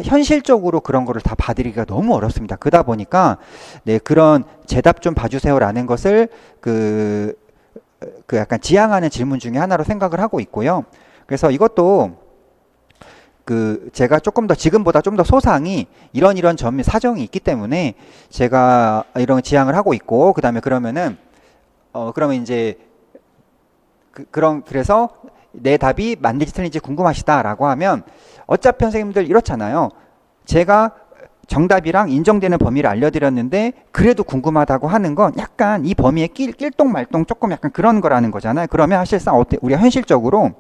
현실적으로 그런 거를 다 봐드리기가 너무 어렵습니다. 그러다 보니까 네 그런 제 답 좀 봐주세요라는 것을 그 약간 지향하는 질문 중에 하나로 생각을 하고 있고요. 그래서 이것도 제가 조금 더 지금보다 좀 더 소상히 이런 점이 사정이 있기 때문에 제가 이런 지향을 하고 있고 그다음에 그러면은 그러면 이제 그래서 내 답이 맞는지 틀린지 궁금하시다라고 하면 어차피 선생님들 이렇잖아요. 제가 정답이랑 인정되는 범위를 알려드렸는데 그래도 궁금하다고 하는 건 약간 이 범위에 낄똥말똥 조금 약간 그런 거라는 거잖아요. 그러면 사실상 우리가 현실적으로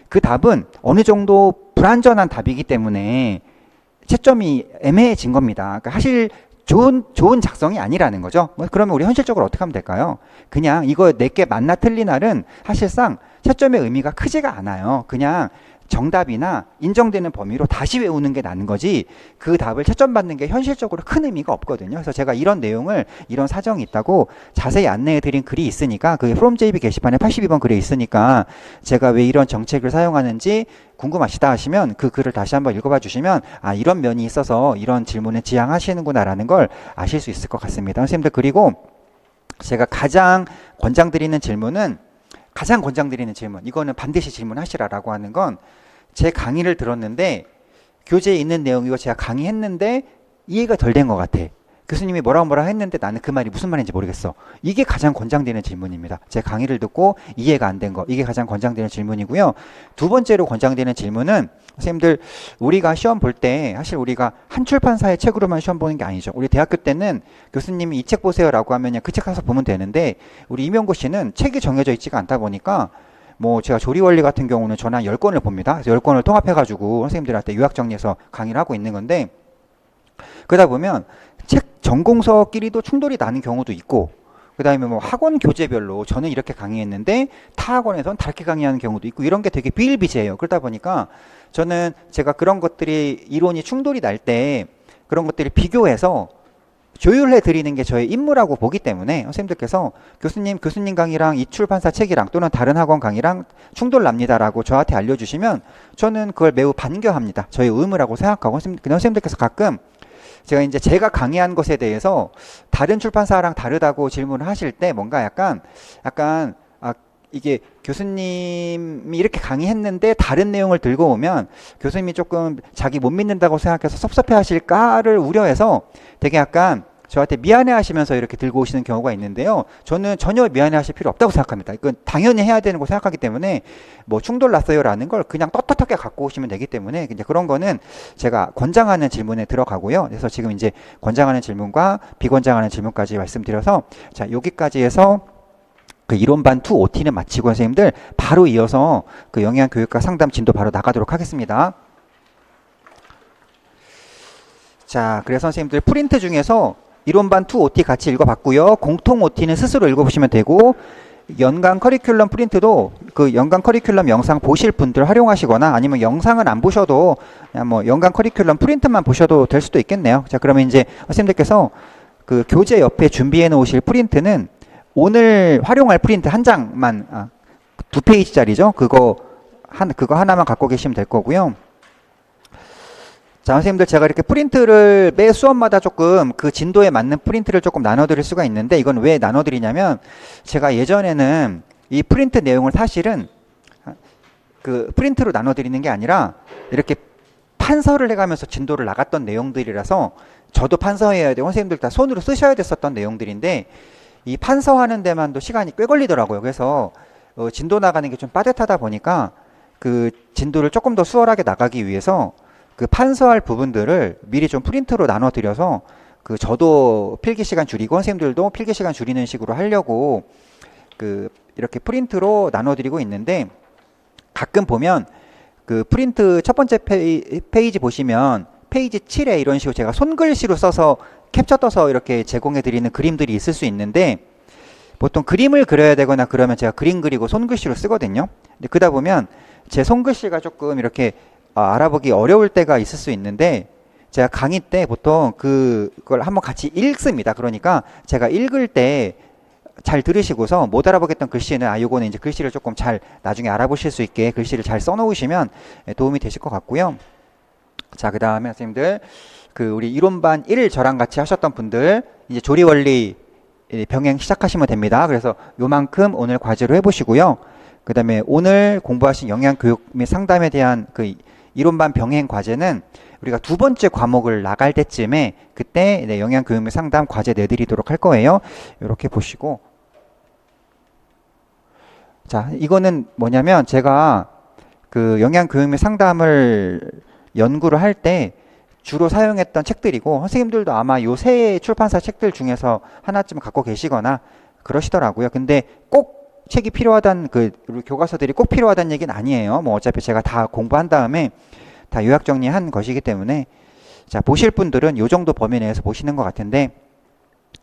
그 답은 어느 정도 불완전한 답이기 때문에 채점이 애매해진 겁니다. 그러니까 사실 좋은 작성이 아니라는 거죠. 그러면 우리 현실적으로 어떻게 하면 될까요? 그냥 이거 내게 맞나 틀리나는 사실상 채점의 의미가 크지가 않아요. 그냥 정답이나 인정되는 범위로 다시 외우는 게 나는 거지 그 답을 채점 받는 게 현실적으로 큰 의미가 없거든요. 그래서 제가 이런 내용을 이런 사정이 있다고 자세히 안내해 드린 글이 있으니까 그게 프롬 JB 게시판에 82번 글에 있으니까 제가 왜 이런 정책을 사용하는지 궁금하시다 하시면 그 글을 다시 한번 읽어봐 주시면 아 이런 면이 있어서 이런 질문을 지향하시는구나 라는 걸 아실 수 있을 것 같습니다. 선생님들 그리고 제가 가장 권장드리는 질문 이거는 반드시 질문하시라라고 하는 건 제 강의를 들었는데 교재에 있는 내용이고 제가 강의했는데 이해가 덜 된 것 같아. 교수님이 뭐라 했는데 나는 그 말이 무슨 말인지 모르겠어. 이게 가장 권장되는 질문입니다. 제 강의를 듣고 이해가 안 된 거. 이게 가장 권장되는 질문이고요. 두 번째로 권장되는 질문은 선생님들 우리가 시험 볼 때 사실 우리가 한 출판사의 책으로만 시험 보는 게 아니죠. 우리 대학교 때는 교수님이 이 책 보세요라고 하면 그 책 가서 보면 되는데 우리 임용고 씨는 책이 정해져 있지가 않다 보니까 뭐 제가 조리원리 같은 경우는 저는 한 10권을 봅니다. 그래서 10권을 통합해가지고 선생님들한테 요약 정리해서 강의를 하고 있는 건데 그러다 보면 책 전공서끼리도 충돌이 나는 경우도 있고 그 다음에 뭐 학원 교재별로 저는 이렇게 강의했는데 타 학원에서는 다르게 강의하는 경우도 있고 이런 게 되게 비일비재해요. 그러다 보니까 저는 제가 그런 것들이 이론이 충돌이 날 때 그런 것들을 비교해서 조율해 드리는 게 저의 임무라고 보기 때문에 선생님들께서 교수님 강의랑 이 출판사 책이랑 또는 다른 학원 강의랑 충돌 납니다라고 저한테 알려주시면 저는 그걸 매우 반겨합니다. 저의 의무라고 생각하고 선생님들께서 가끔 제가 강의한 것에 대해서 다른 출판사랑 다르다고 질문을 하실 때 뭔가 약간 이게 교수님이 이렇게 강의했는데 다른 내용을 들고 오면 교수님이 조금 자기 못 믿는다고 생각해서 섭섭해 하실까를 우려해서 되게 약간 저한테 미안해 하시면서 이렇게 들고 오시는 경우가 있는데요. 저는 전혀 미안해 하실 필요 없다고 생각합니다. 이건 당연히 해야 되는 거 생각하기 때문에 뭐 충돌 났어요라는 걸 그냥 떳떳하게 갖고 오시면 되기 때문에 이제 그런 거는 제가 권장하는 질문에 들어가고요. 그래서 지금 이제 권장하는 질문과 비권장하는 질문까지 말씀드려서 자, 여기까지 해서 그 이론반 2 OT는 마치고 선생님들 바로 이어서 그 영양교육과 상담 진도 바로 나가도록 하겠습니다. 자, 그래서 선생님들 프린트 중에서 이론반 2 OT 같이 읽어봤고요. 공통 OT는 스스로 읽어보시면 되고 연간 커리큘럼 프린트도 그 연간 커리큘럼 영상 보실 분들 활용하시거나 아니면 영상은 안 보셔도 그냥 뭐 연간 커리큘럼 프린트만 보셔도 될 수도 있겠네요. 자, 그러면 이제 선생님들께서 그 교재 옆에 준비해 놓으실 프린트는 오늘 활용할 프린트 한 장만 2페이지짜리죠. 그거 하나만 갖고 계시면 될 거고요. 자, 선생님들 제가 이렇게 프린트를 매 수업마다 조금 그 진도에 맞는 프린트를 조금 나눠드릴 수가 있는데 이건 왜 나눠드리냐면 제가 예전에는 이 프린트 내용을 사실은 그 프린트로 나눠드리는 게 아니라 이렇게 판서를 해가면서 진도를 나갔던 내용들이라서 저도 판서해야 되고 선생님들 다 손으로 쓰셔야 됐었던 내용들인데 이 판서하는 데만도 시간이 꽤 걸리더라고요. 그래서 진도 나가는 게 좀 빠듯하다 보니까 그 진도를 조금 더 수월하게 나가기 위해서 그 판서할 부분들을 미리 좀 프린트로 나눠드려서 그 저도 필기 시간 줄이고 선생님들도 필기 시간 줄이는 식으로 하려고 그 이렇게 프린트로 나눠드리고 있는데 가끔 보면 그 프린트 첫 번째 페이지 보시면 페이지 7에 이런 식으로 제가 손글씨로 써서 캡처 떠서 이렇게 제공해 드리는 그림들이 있을 수 있는데 보통 그림을 그려야 되거나 그러면 제가 그림 그리고 손글씨로 쓰거든요. 근데 그러다 보면 제 손글씨가 조금 이렇게 알아보기 어려울 때가 있을 수 있는데 제가 강의 때 보통 그걸 한번 같이 읽습니다. 그러니까 제가 읽을 때 잘 들으시고서 못 알아보겠던 글씨는 요거는 이제 글씨를 조금 잘 나중에 알아보실 수 있게 글씨를 잘 써놓으시면 도움이 되실 것 같고요. 자, 그 다음에 선생님들 그 우리 이론반 1 저랑 같이 하셨던 분들 이제 조리원리 병행 시작하시면 됩니다. 그래서 요만큼 오늘 과제로 해보시고요. 그 다음에 오늘 공부하신 영양교육 및 상담에 대한 그 이론반 병행 과제는 우리가 두 번째 과목을 나갈 때쯤에 그때 영양교육 및 상담 과제 내드리도록 할 거예요. 이렇게 보시고 자, 이거는 뭐냐면 제가 그 영양교육 및 상담을 연구를 할 때 주로 사용했던 책들이고 선생님들도 아마 요 세 출판사 책들 중에서 하나쯤 갖고 계시거나 그러시더라고요. 근데 꼭 책이 필요하다는 그 교과서들이 꼭 필요하다는 얘기는 아니에요. 뭐 어차피 제가 다 공부한 다음에 다 요약 정리한 것이기 때문에 자, 보실 분들은 요 정도 범위 내에서 보시는 것 같은데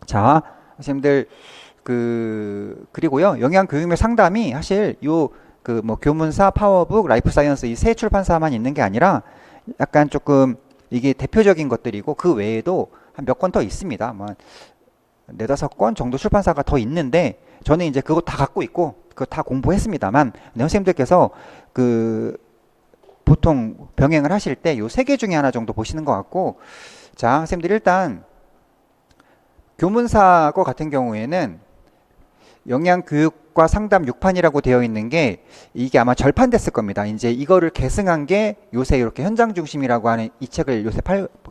자, 선생님들 그리고요 영양교육 및 상담이 사실 요 그 뭐 교문사, 파워북, 라이프 사이언스 이 세 출판사만 있는 게 아니라 약간 조금 이게 대표적인 것들이고 그 외에도 한 몇 권 더 있습니다. 뭐 네다섯 권 정도 출판사가 더 있는데 저는 이제 그거 다 갖고 있고 그거 다 공부했습니다만 선생님들께서 그 보통 병행을 하실 때 요 세 개 중에 하나 정도 보시는 것 같고 자 선생님들 일단 교문사 거 같은 경우에는 영양교육과 상담 6판이라고 되어 있는 게 이게 아마 절판됐을 겁니다. 이제 이거를 계승한 게 요새 이렇게 현장 중심이라고 하는 이 책을 요새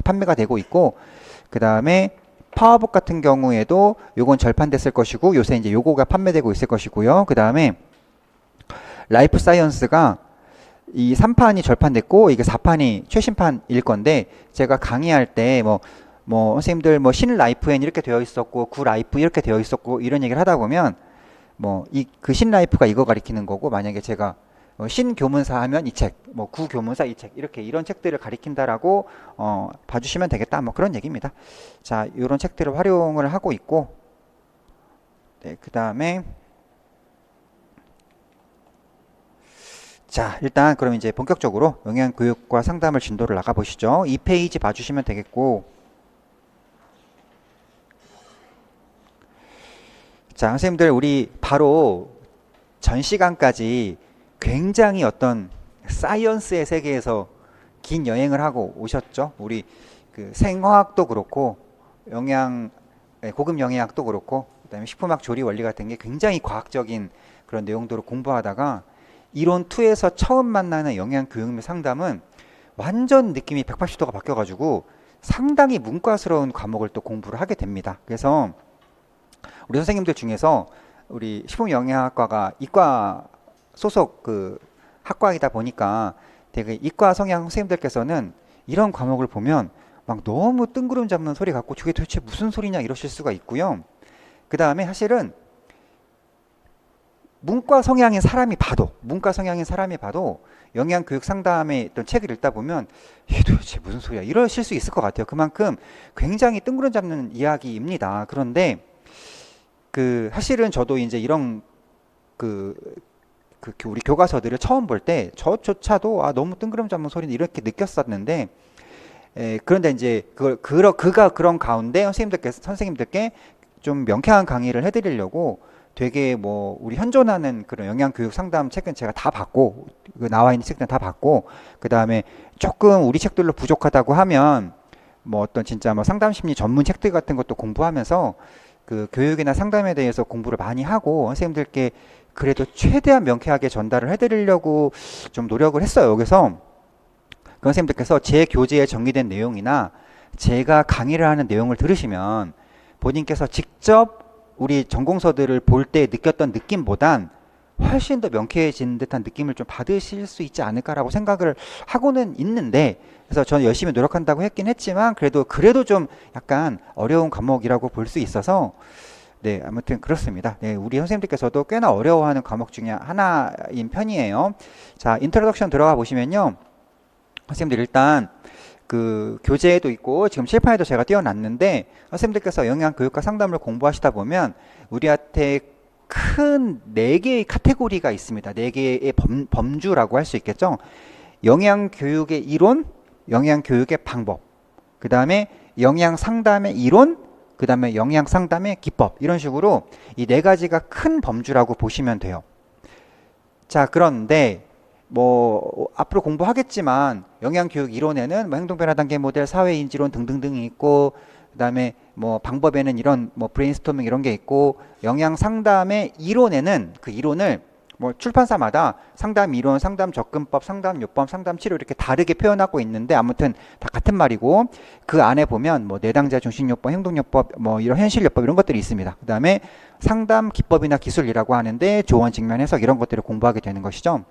판매가 되고 있고 그 다음에 파워북 같은 경우에도 요건 절판됐을 것이고 요새 이제 요거가 판매되고 있을 것이고요. 그 다음에 라이프 사이언스가 이 3판이 절판됐고 이게 4판이 최신판일 건데 제가 강의할 때 뭐 선생님들 뭐 신라이프엔 이렇게 되어 있었고 구라이프 이렇게 되어 있었고 이런 얘기를 하다 보면 뭐 이 그 신라이프가 이거 가리키는 거고 만약에 제가 신교문사 하면 이 책, 뭐 구교문사 이 책 이렇게 이런 책들을 가리킨다라고 봐주시면 되겠다 뭐 그런 얘기입니다. 자 이런 책들을 활용을 하고 있고 네, 그 다음에 자 일단 그럼 이제 본격적으로 영양교육과 상담을 진도를 나가 보시죠. 이 페이지 봐주시면 되겠고 자 선생님들 우리 바로 전 시간까지 굉장히 어떤 사이언스의 세계에서 긴 여행을 하고 오셨죠. 우리 그 생화학도 그렇고 고급 영양학도 그렇고 그다음에 식품학 조리 원리 같은 게 굉장히 과학적인 그런 내용들을 공부하다가 이론 2에서 처음 만나는 영양교육 및 상담은 완전 느낌이 180도가 바뀌어가지고 상당히 문과스러운 과목을 또 공부를 하게 됩니다. 그래서 우리 선생님들 중에서 우리 식품영양학과가 이과 소속 그 학과이다 보니까 되게 이과 성향 선생님들께서는 이런 과목을 보면 막 너무 뜬구름 잡는 소리 같고 저게 도대체 무슨 소리냐 이러실 수가 있고요. 그 다음에 사실은 문과 성향의 사람이 봐도 영양교육 상담의 어떤 책을 읽다 보면 이게 도대체 무슨 소리야 이러실 수 있을 것 같아요. 그만큼 굉장히 뜬구름 잡는 이야기입니다. 그런데 그 사실은 저도 이제 이런 우리 교과서들을 처음 볼 때 저조차도 너무 뜬구름 잡는 소리는 이렇게 느꼈었는데 그런데 이제 그가 그런 가운데 선생님들께 좀 명쾌한 강의를 해드리려고 되게 뭐 우리 현존하는 그런 영양교육 상담 책은 제가 다 봤고 그 나와 있는 책들은 다 봤고 그 다음에 조금 우리 책들로 부족하다고 하면 뭐 어떤 진짜 뭐 상담심리 전문 책들 같은 것도 공부하면서 그 교육이나 상담에 대해서 공부를 많이 하고 선생님들께 그래도 최대한 명쾌하게 전달을 해드리려고 좀 노력을 했어요. 그래서 그 선생님들께서 제 교재에 정리된 내용이나 제가 강의를 하는 내용을 들으시면 본인께서 직접 우리 전공서들을 볼 때 느꼈던 느낌보단 훨씬 더 명쾌해진 듯한 느낌을 좀 받으실 수 있지 않을까라고 생각을 하고는 있는데 그래서 저는 열심히 노력한다고 했긴 했지만 그래도 좀 약간 어려운 과목이라고 볼 수 있어서 네 아무튼 그렇습니다. 네, 우리 선생님들께서도 꽤나 어려워하는 과목 중에 하나인 편이에요. 자 인트로덕션 들어가 보시면요 선생님들 일단 그 교재에도 있고 지금 칠판에도 제가 띄워놨는데 선생님들께서 영양교육과 상담을 공부하시다 보면 우리한테 큰 4개의 카테고리가 있습니다. 4개의 범주라고 할 수 있겠죠. 영양교육의 이론, 영양교육의 방법, 그 다음에 영양상담의 이론, 그 다음에 영양상담의 기법 이런 식으로 이 4가지가 큰 범주라고 보시면 돼요. 자 그런데 뭐 앞으로 공부하겠지만 영양교육 이론에는 뭐 행동변화 단계 모델, 사회인지론 등등등이 있고 그 다음에 뭐 방법에는 이런 뭐 브레인스토밍 이런 게 있고 영양 상담의 이론에는 그 이론을 뭐 출판사마다 상담 이론, 상담 접근법, 상담 요법, 상담 치료 이렇게 다르게 표현하고 있는데 아무튼 다 같은 말이고 그 안에 보면 뭐 내당자 중심요법, 행동요법, 뭐 이런 현실요법 이런 것들이 있습니다. 그 다음에 상담 기법이나 기술이라고 하는데 조언, 직면, 해석 이런 것들을 공부하게 되는 것이죠.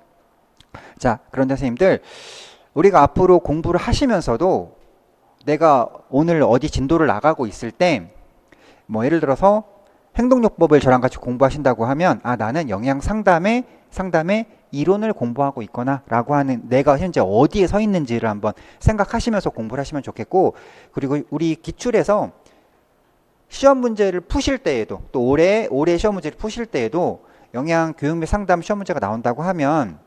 자 그런데 선생님들 우리가 앞으로 공부를 하시면서도 내가 오늘 어디 진도를 나가고 있을 때 뭐 예를 들어서 행동요법을 저랑 같이 공부하신다고 하면 나는 영양 상담의 이론을 공부하고 있거나 라고 하는 내가 현재 어디에 서 있는지를 한번 생각하시면서 공부를 하시면 좋겠고 그리고 우리 기출에서 시험 문제를 푸실 때에도 또 올해 시험 문제를 푸실 때에도 영양 교육 및 상담 시험 문제가 나온다고 하면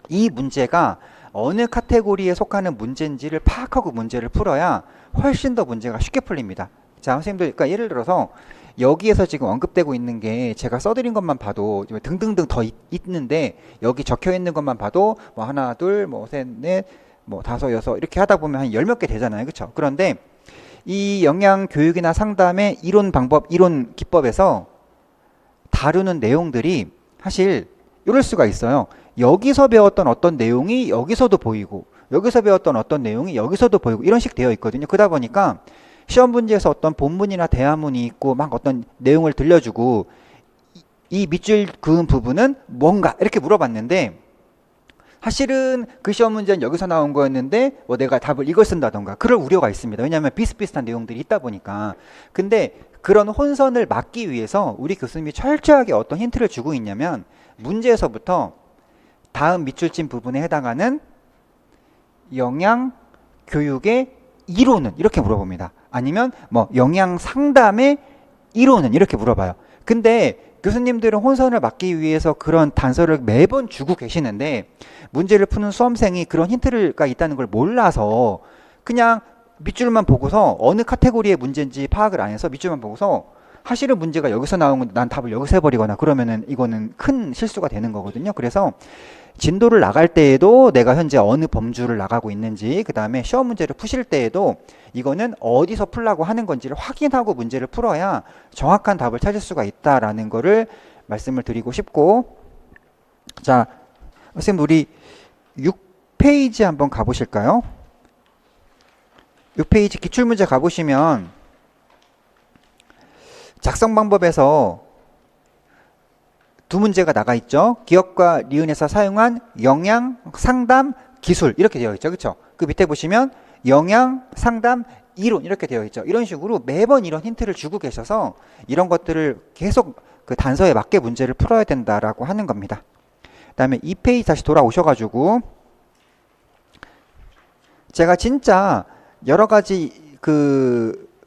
이 문제가 어느 카테고리에 속하는 문제인지를 파악하고 문제를 풀어야 훨씬 더 문제가 쉽게 풀립니다. 자, 선생님들, 그러니까 예를 들어서 여기에서 지금 언급되고 있는 게 제가 써드린 것만 봐도 등등등 더 있는데 여기 적혀 있는 것만 봐도 뭐 하나, 둘, 뭐 셋, 넷, 뭐 다섯, 여섯 이렇게 하다 보면 한 열 몇 개 되잖아요. 그렇죠? 그런데 이 영양 교육이나 상담의 이론 방법, 이론 기법에서 다루는 내용들이 사실 이럴 수가 있어요. 여기서 배웠던 어떤 내용이 여기서도 보이고 여기서 배웠던 어떤 내용이 여기서도 보이고 이런 식 되어 있거든요. 그러다 보니까 시험 문제에서 어떤 본문이나 대화문이 있고 막 어떤 내용을 들려주고 이 밑줄 그은 부분은 뭔가 이렇게 물어봤는데 사실은 그 시험 문제는 여기서 나온 거였는데 뭐 내가 답을 이걸 쓴다던가 그럴 우려가 있습니다. 왜냐하면 비슷비슷한 내용들이 있다 보니까. 근데 그런 혼선을 막기 위해서 우리 교수님이 철저하게 어떤 힌트를 주고 있냐면 문제에서부터 다음 밑줄진 부분에 해당하는 영양 교육의 이론은 이렇게 물어봅니다. 아니면 뭐 영양 상담의 이론은 이렇게 물어봐요. 근데 교수님들은 혼선을 막기 위해서 그런 단서를 매번 주고 계시는데 문제를 푸는 수험생이 그런 힌트가 있다는 걸 몰라서 그냥 밑줄만 보고서 어느 카테고리의 문제인지 파악을 안 해서 밑줄만 보고서 사실은 문제가 여기서 나온 건데 난 답을 여기서 해버리거나 그러면은 이거는 큰 실수가 되는 거거든요. 그래서 진도를 나갈 때에도 내가 현재 어느 범주를 나가고 있는지, 그 다음에 시험 문제를 푸실 때에도 이거는 어디서 풀라고 하는 건지를 확인하고 문제를 풀어야 정확한 답을 찾을 수가 있다라는 거를 말씀을 드리고 싶고, 자, 선생님 우리 6페이지 한번 가보실까요? 6페이지 기출문제 가보시면 작성 방법에서 두 문제가 나가 있죠. 기업과 리은에서 사용한 영양 상담 기술 이렇게 되어 있죠. 그렇죠? 그 밑에 보시면 영양 상담 이론 이렇게 되어 있죠. 이런 식으로 매번 이런 힌트를 주고 계셔서 이런 것들을 계속 그 단서에 맞게 문제를 풀어야 된다라고 하는 겁니다. 그다음에 2페이지 다시 돌아오셔가지고 제가 진짜 여러 가지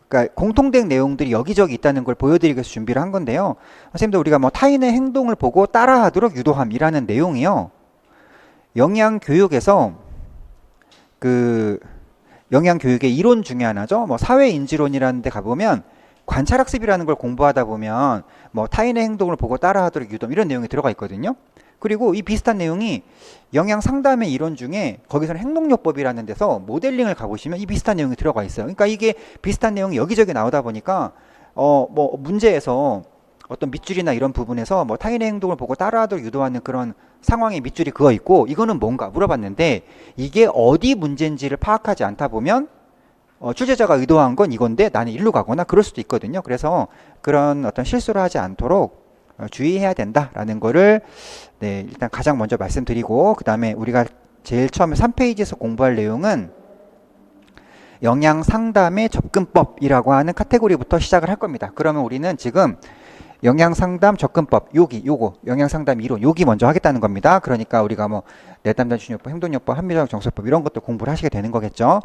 그러니까 공통된 내용들이 여기저기 있다는 걸 보여드리기 위해서 준비를 한 건데요. 선생님들 우리가 뭐 타인의 행동을 보고 따라하도록 유도함이라는 내용이요. 영양 교육에서 그 영양 교육의 이론 중에 하나죠. 뭐 사회인지론이라는 데 가보면 관찰학습이라는 걸 공부하다 보면 뭐 타인의 행동을 보고 따라하도록 유도함 이런 내용이 들어가 있거든요. 그리고 이 비슷한 내용이 영양 상담의 이론 중에 거기서는 행동요법이라는 데서 모델링을 가보시면 이 비슷한 내용이 들어가 있어요. 그러니까 이게 비슷한 내용이 여기저기 나오다 보니까 뭐 문제에서 어떤 밑줄이나 이런 부분에서 뭐 타인의 행동을 보고 따라하도록 유도하는 그런 상황의 밑줄이 그어 있고 이거는 뭔가 물어봤는데 이게 어디 문제인지를 파악하지 않다 보면 출제자가 의도한 건 이건데 나는 일로 가거나 그럴 수도 있거든요. 그래서 그런 어떤 실수를 하지 않도록 주의해야 된다라는 거를 네, 일단 가장 먼저 말씀드리고 그 다음에 우리가 제일 처음에 3페이지에서 공부할 내용은 영양 상담의 접근법이라고 하는 카테고리부터 시작을 할 겁니다. 그러면 우리는 지금 영양 상담 접근법 요거 영양 상담 이론 여기 먼저 하겠다는 겁니다. 그러니까 우리가 뭐 내담자 중요법, 행동요법, 합리적 정설법 이런 것도 공부를 하시게 되는 거겠죠.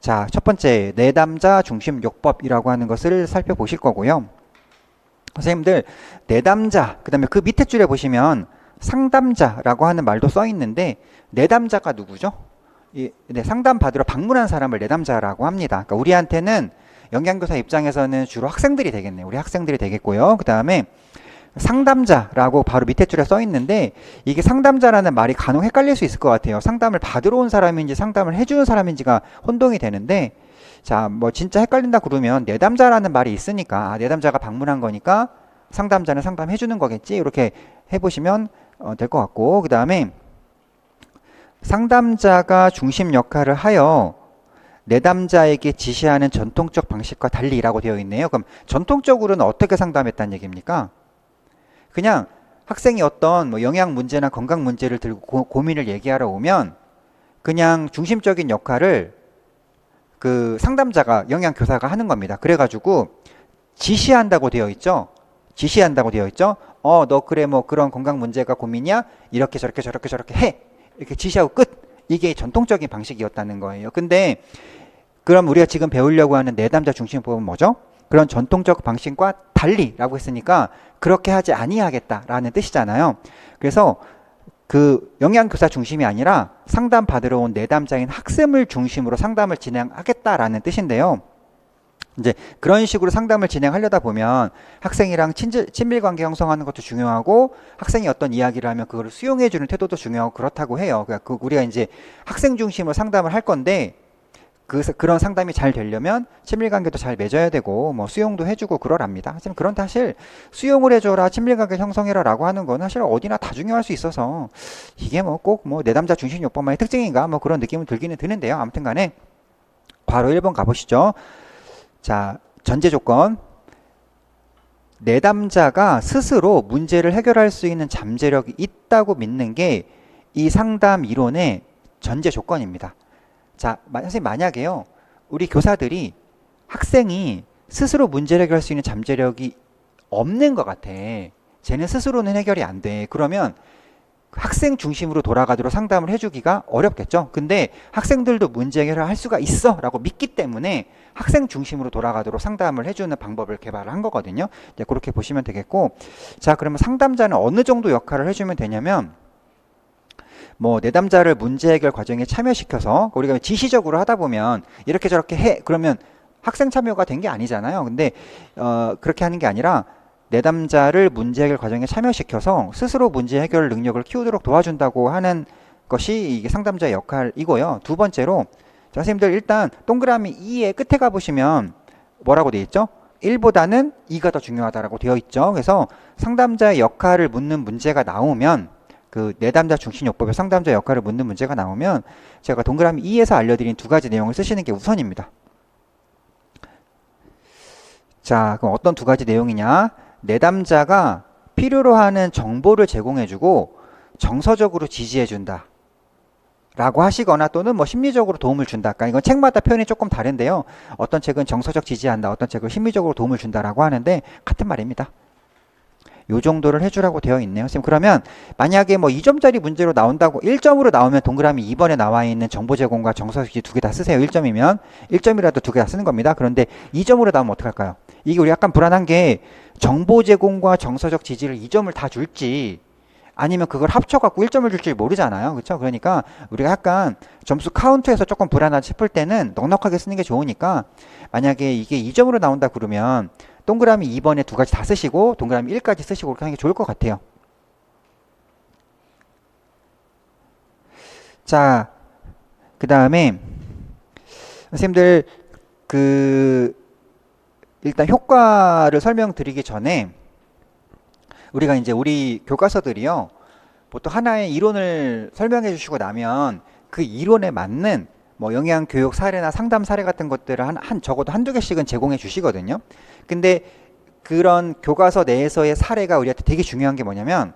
자, 첫 번째 내담자 중심 요법이라고 하는 것을 살펴보실 거고요. 선생님들 내담자 그 다음에 그 밑에 줄에 보시면 상담자라고 하는 말도 써 있는데 내담자가 누구죠? 네, 상담 받으러 방문한 사람을 내담자라고 합니다. 그러니까 우리한테는 영양교사 입장에서는 주로 학생들이 되겠네요. 우리 학생들이 되겠고요. 그 다음에 상담자라고 바로 밑에 줄에 써 있는데 이게 상담자라는 말이 간혹 헷갈릴 수 있을 것 같아요. 상담을 받으러 온 사람인지 상담을 해주는 사람인지가 혼동이 되는데 자, 뭐 진짜 헷갈린다 그러면 내담자라는 말이 있으니까 내담자가 방문한 거니까 상담자는 상담해주는 거겠지 이렇게 해보시면 될 것 같고 그 다음에 상담자가 중심 역할을 하여 내담자에게 지시하는 전통적 방식과 달리라고 되어 있네요. 그럼 전통적으로는 어떻게 상담했다는 얘기입니까? 그냥 학생이 어떤 뭐 영양 문제나 건강 문제를 들고 고민을 얘기하러 오면 그냥 중심적인 역할을 그 상담자가 영양교사가 하는 겁니다. 그래가지고 지시한다고 되어 있죠. 지시한다고 되어 있죠. 너 그래 뭐 그런 건강 문제가 고민이야? 이렇게 저렇게 저렇게 저렇게 해. 이렇게 지시하고 끝. 이게 전통적인 방식이었다는 거예요. 근데 그럼 우리가 지금 배우려고 하는 내담자 중심법은 뭐죠? 그런 전통적 방식과 달리라고 했으니까 그렇게 하지 아니하겠다라는 뜻이잖아요. 그래서 그 영양교사 중심이 아니라 상담 받으러 온 내담자인 학생을 중심으로 상담을 진행하겠다라는 뜻인데요. 이제 그런 식으로 상담을 진행하려다 보면 학생이랑 친밀 관계 형성하는 것도 중요하고 학생이 어떤 이야기를 하면 그걸 수용해 주는 태도도 중요하고 그렇다고 해요. 그러니까 우리가 이제 학생 중심으로 상담을 할 건데 그런 상담이 잘 되려면 친밀관계도 잘 맺어야 되고 뭐 수용도 해주고 그러랍니다. 하지만 그런 사실 수용을 해줘라 친밀관계 형성해라라고 하는 건 사실 어디나 다 중요할 수 있어서 이게 뭐 꼭 뭐 내담자 중심 요법만의 특징인가 뭐 그런 느낌은 들기는 드는데요. 아무튼간에 바로 1번 가보시죠. 자, 전제 조건. 내담자가 스스로 문제를 해결할 수 있는 잠재력이 있다고 믿는 게 이 상담 이론의 전제 조건입니다. 자, 선생님 만약에요. 우리 교사들이 학생이 스스로 문제를 해결할 수 있는 잠재력이 없는 것 같아. 쟤는 스스로는 해결이 안 돼. 그러면 학생 중심으로 돌아가도록 상담을 해주기가 어렵겠죠. 근데 학생들도 문제 해결을 할 수가 있어 라고 믿기 때문에 학생 중심으로 돌아가도록 상담을 해주는 방법을 개발을 한 거거든요. 이제 그렇게 보시면 되겠고, 자, 그러면 상담자는 어느 정도 역할을 해주면 되냐면 뭐 내담자를 문제 해결 과정에 참여시켜서 우리가 지시적으로 하다 보면 이렇게 저렇게 해 그러면 학생 참여가 된 게 아니잖아요. 근데 그렇게 하는 게 아니라 내담자를 문제 해결 과정에 참여시켜서 스스로 문제 해결 능력을 키우도록 도와준다고 하는 것이 이게 상담자의 역할이고요. 두 번째로 자, 선생님들 일단 동그라미 2의 끝에 가보시면 뭐라고 되어 있죠? 1보다는 2가 더 중요하다라고 되어 있죠. 그래서 상담자의 역할을 묻는 문제가 나오면 그 내담자 중심 요법의 상담자 역할을 묻는 문제가 나오면 제가 동그라미 2에서 알려드린 두 가지 내용을 쓰시는 게 우선입니다. 자, 그럼 어떤 두 가지 내용이냐? 내담자가 필요로 하는 정보를 제공해주고 정서적으로 지지해준다. 라고 하시거나 또는 뭐 심리적으로 도움을 준다. 그러니까 이건 책마다 표현이 조금 다른데요. 어떤 책은 정서적 지지한다. 어떤 책은 심리적으로 도움을 준다라고 하는데 같은 말입니다. 요 정도를 해주라고 되어 있네요. 선생님 그러면 만약에 뭐 2점짜리 문제로 나온다고 1점으로 나오면 동그라미 2번에 나와 있는 정보 제공과 정서적 지지 두 개 다 쓰세요. 1점이면 1점이라도 두 개 다 쓰는 겁니다. 그런데 2점으로 나오면 어떡할까요? 이게 우리 약간 불안한 게 정보 제공과 정서적 지지를 2점을 다 줄지 아니면 그걸 합쳐갖고 1점을 줄지 모르잖아요. 그렇죠? 그러니까 우리가 약간 점수 카운트에서 조금 불안하다 싶을 때는 넉넉하게 쓰는 게 좋으니까 만약에 이게 2점으로 나온다 그러면 동그라미 2번에 두 가지 다 쓰시고 동그라미 1까지 쓰시고 그렇게 하는 게 좋을 것 같아요. 자, 그 다음에 선생님들 일단 효과를 설명드리기 전에 우리가 이제 우리 교과서들이요 보통 하나의 이론을 설명해 주시고 나면 그 이론에 맞는 뭐 영양 교육 사례나 상담 사례 같은 것들을 적어도 한두 개씩은 제공해 주시거든요. 근데 그런 교과서 내에서의 사례가 우리한테 되게 중요한 게 뭐냐면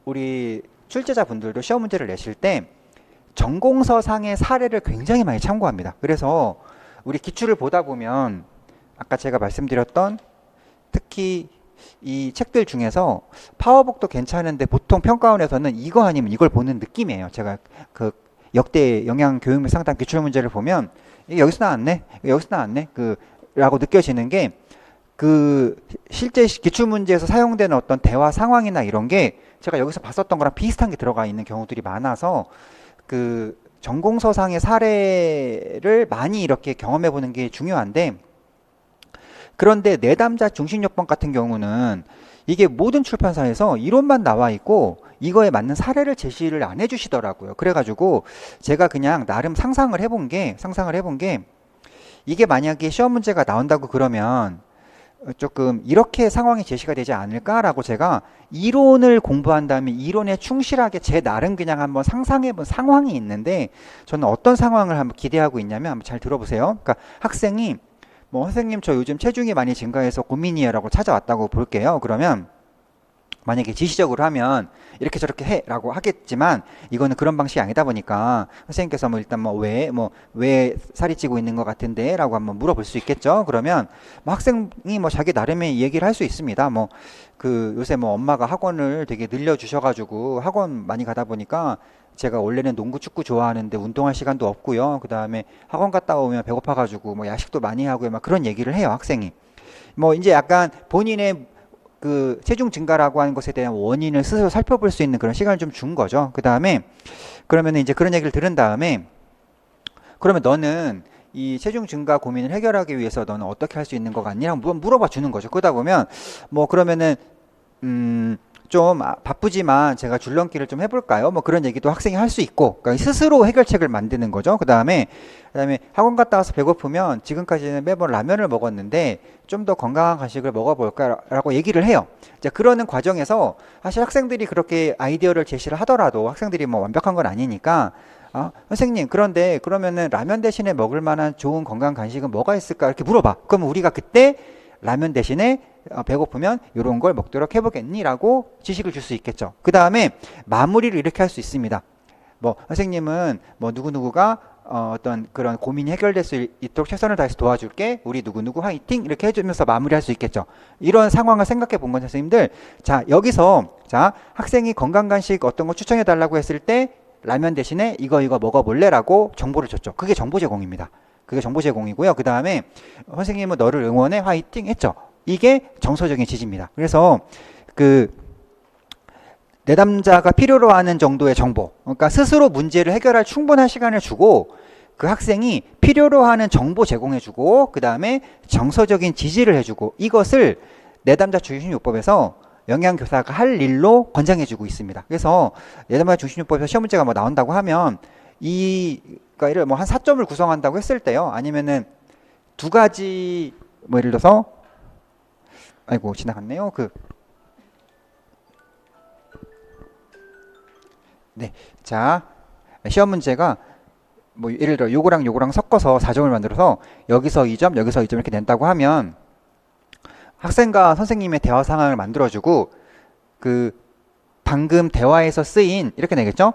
우리 출제자분들도 시험 문제를 내실 때 전공서상의 사례를 굉장히 많이 참고합니다. 그래서 우리 기출을 보다 보면 아까 제가 말씀드렸던 특히 이 책들 중에서 파워북도 괜찮은데 보통 평가원에서는 이거 아니면 이걸 보는 느낌이에요. 제가 그 역대 영양 교육 및 상담 기출 문제를 보면 여기서 나왔네, 여기서 나왔네, 라고 느껴지는 게 실제 기출 문제에서 사용되는 어떤 대화 상황이나 이런 게 제가 여기서 봤었던 거랑 비슷한 게 들어가 있는 경우들이 많아서 전공서상의 사례를 많이 이렇게 경험해 보는 게 중요한데 그런데 내담자 중심요법 같은 경우는 이게 모든 출판사에서 이론만 나와 있고 이거에 맞는 사례를 제시를 안 해주시더라고요. 그래가지고 제가 그냥 나름 상상을 해본 게 이게 만약에 시험 문제가 나온다고 그러면 조금 이렇게 상황이 제시가 되지 않을까라고 제가 이론을 공부한 다음에 이론에 충실하게 제 나름 그냥 한번 상상해 본 상황이 있는데 저는 어떤 상황을 한번 기대하고 있냐면 한번 잘 들어보세요. 그러니까 학생이 뭐 선생님 저 요즘 체중이 많이 증가해서 고민이에요 라고 찾아왔다고 볼게요. 그러면 만약에 지시적으로 하면 이렇게 저렇게 해 라고 하겠지만 이거는 그런 방식이 아니다 보니까 선생님께서 뭐 일단 왜 살이 찌고 있는 것 같은데 라고 한번 물어볼 수 있겠죠. 그러면 뭐 학생이 뭐 자기 나름의 얘기를 할 수 있습니다. 요새 뭐 엄마가 학원을 되게 늘려주셔가지고 학원 많이 가다 보니까 제가 원래는 농구 축구 좋아하는데 운동할 시간도 없고요. 그 다음에 학원 갔다 오면 배고파가지고 뭐 야식도 많이 하고요. 막 그런 얘기를 해요, 학생이. 뭐 이제 약간 본인의 그 체중 증가라고 하는 것에 대한 원인을 스스로 살펴볼 수 있는 그런 시간을 좀 준 거죠. 그 다음에 그러면 이제 그런 얘기를 들은 다음에 그러면 너는 이 체중 증가 고민을 해결하기 위해서 너는 어떻게 할 수 있는 것 같니? 라고 물어봐 주는 거죠. 그러다 보면 뭐 그러면은 좀 바쁘지만 제가 줄넘기를 좀 해볼까요? 뭐 그런 얘기도 학생이 할 수 있고, 그러니까 스스로 해결책을 만드는 거죠. 그다음에 학원 갔다 와서 배고프면 지금까지는 매번 라면을 먹었는데 좀 더 건강한 간식을 먹어볼까라고 얘기를 해요. 이제 그러는 과정에서 사실 학생들이 그렇게 아이디어를 제시를 하더라도 학생들이 뭐 완벽한 건 아니니까 선생님, 그런데 그러면은 라면 대신에 먹을 만한 좋은 건강 간식은 뭐가 있을까? 이렇게 물어봐. 그러면 우리가 그때 라면 대신에 배고프면 이런 걸 먹도록 해보겠니? 라고 지식을 줄 수 있겠죠. 그 다음에 마무리를 이렇게 할 수 있습니다. 뭐 선생님은 뭐 누구누구가 어떤 그런 고민이 해결될 수 있도록 최선을 다해서 도와줄게. 우리 누구누구 화이팅! 이렇게 해주면서 마무리할 수 있겠죠. 이런 상황을 생각해 본 건 선생님들, 자 여기서 자 학생이 건강 간식 어떤 거 추천해 달라고 했을 때 라면 대신에 이거 먹어볼래라고 정보를 줬죠. 그게 정보 제공입니다. 그게 정보 제공이고요. 그 다음에 선생님은 너를 응원해 화이팅 했죠. 이게 정서적인 지지입니다. 그래서 그 내담자가 필요로 하는 정도의 정보, 그러니까 스스로 문제를 해결할 충분한 시간을 주고 그 학생이 필요로 하는 정보 제공해주고 그 다음에 정서적인 지지를 해주고, 이것을 내담자 중심요법에서 영양교사가 할 일로 권장해주고 있습니다. 그래서 내담자 중심요법에서 시험 문제가 뭐 나온다고 하면 그러니까 예를 뭐 한 4점을 구성한다고 했을 때요. 아니면은 두 가지 뭐 예를 들어서 아이고 지나갔네요. 네. 자, 시험 문제가 뭐 예를 들어 요거랑 섞어서 4점을 만들어서 여기서 2점, 여기서 2점 이렇게 낸다고 하면 학생과 선생님의 대화 상황을 만들어주고 그 방금 대화에서 쓰인 이렇게 내겠죠?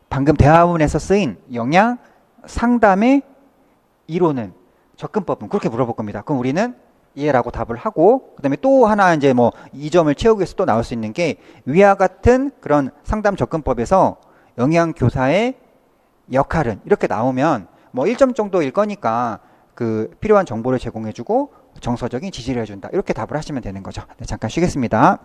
방금 대화문에서 쓰인 영양, 상담의 이론은, 접근법은 그렇게 물어볼 겁니다. 그럼 우리는 예라고 답을 하고, 그 다음에 또 하나 이제 뭐 2점을 채우기 위해서 또 나올 수 있는 게 위와 같은 그런 상담 접근법에서 영양교사의 역할은 이렇게 나오면 뭐 1점 정도일 거니까 그 필요한 정보를 제공해주고 정서적인 지지를 해준다. 이렇게 답을 하시면 되는 거죠. 네, 잠깐 쉬겠습니다.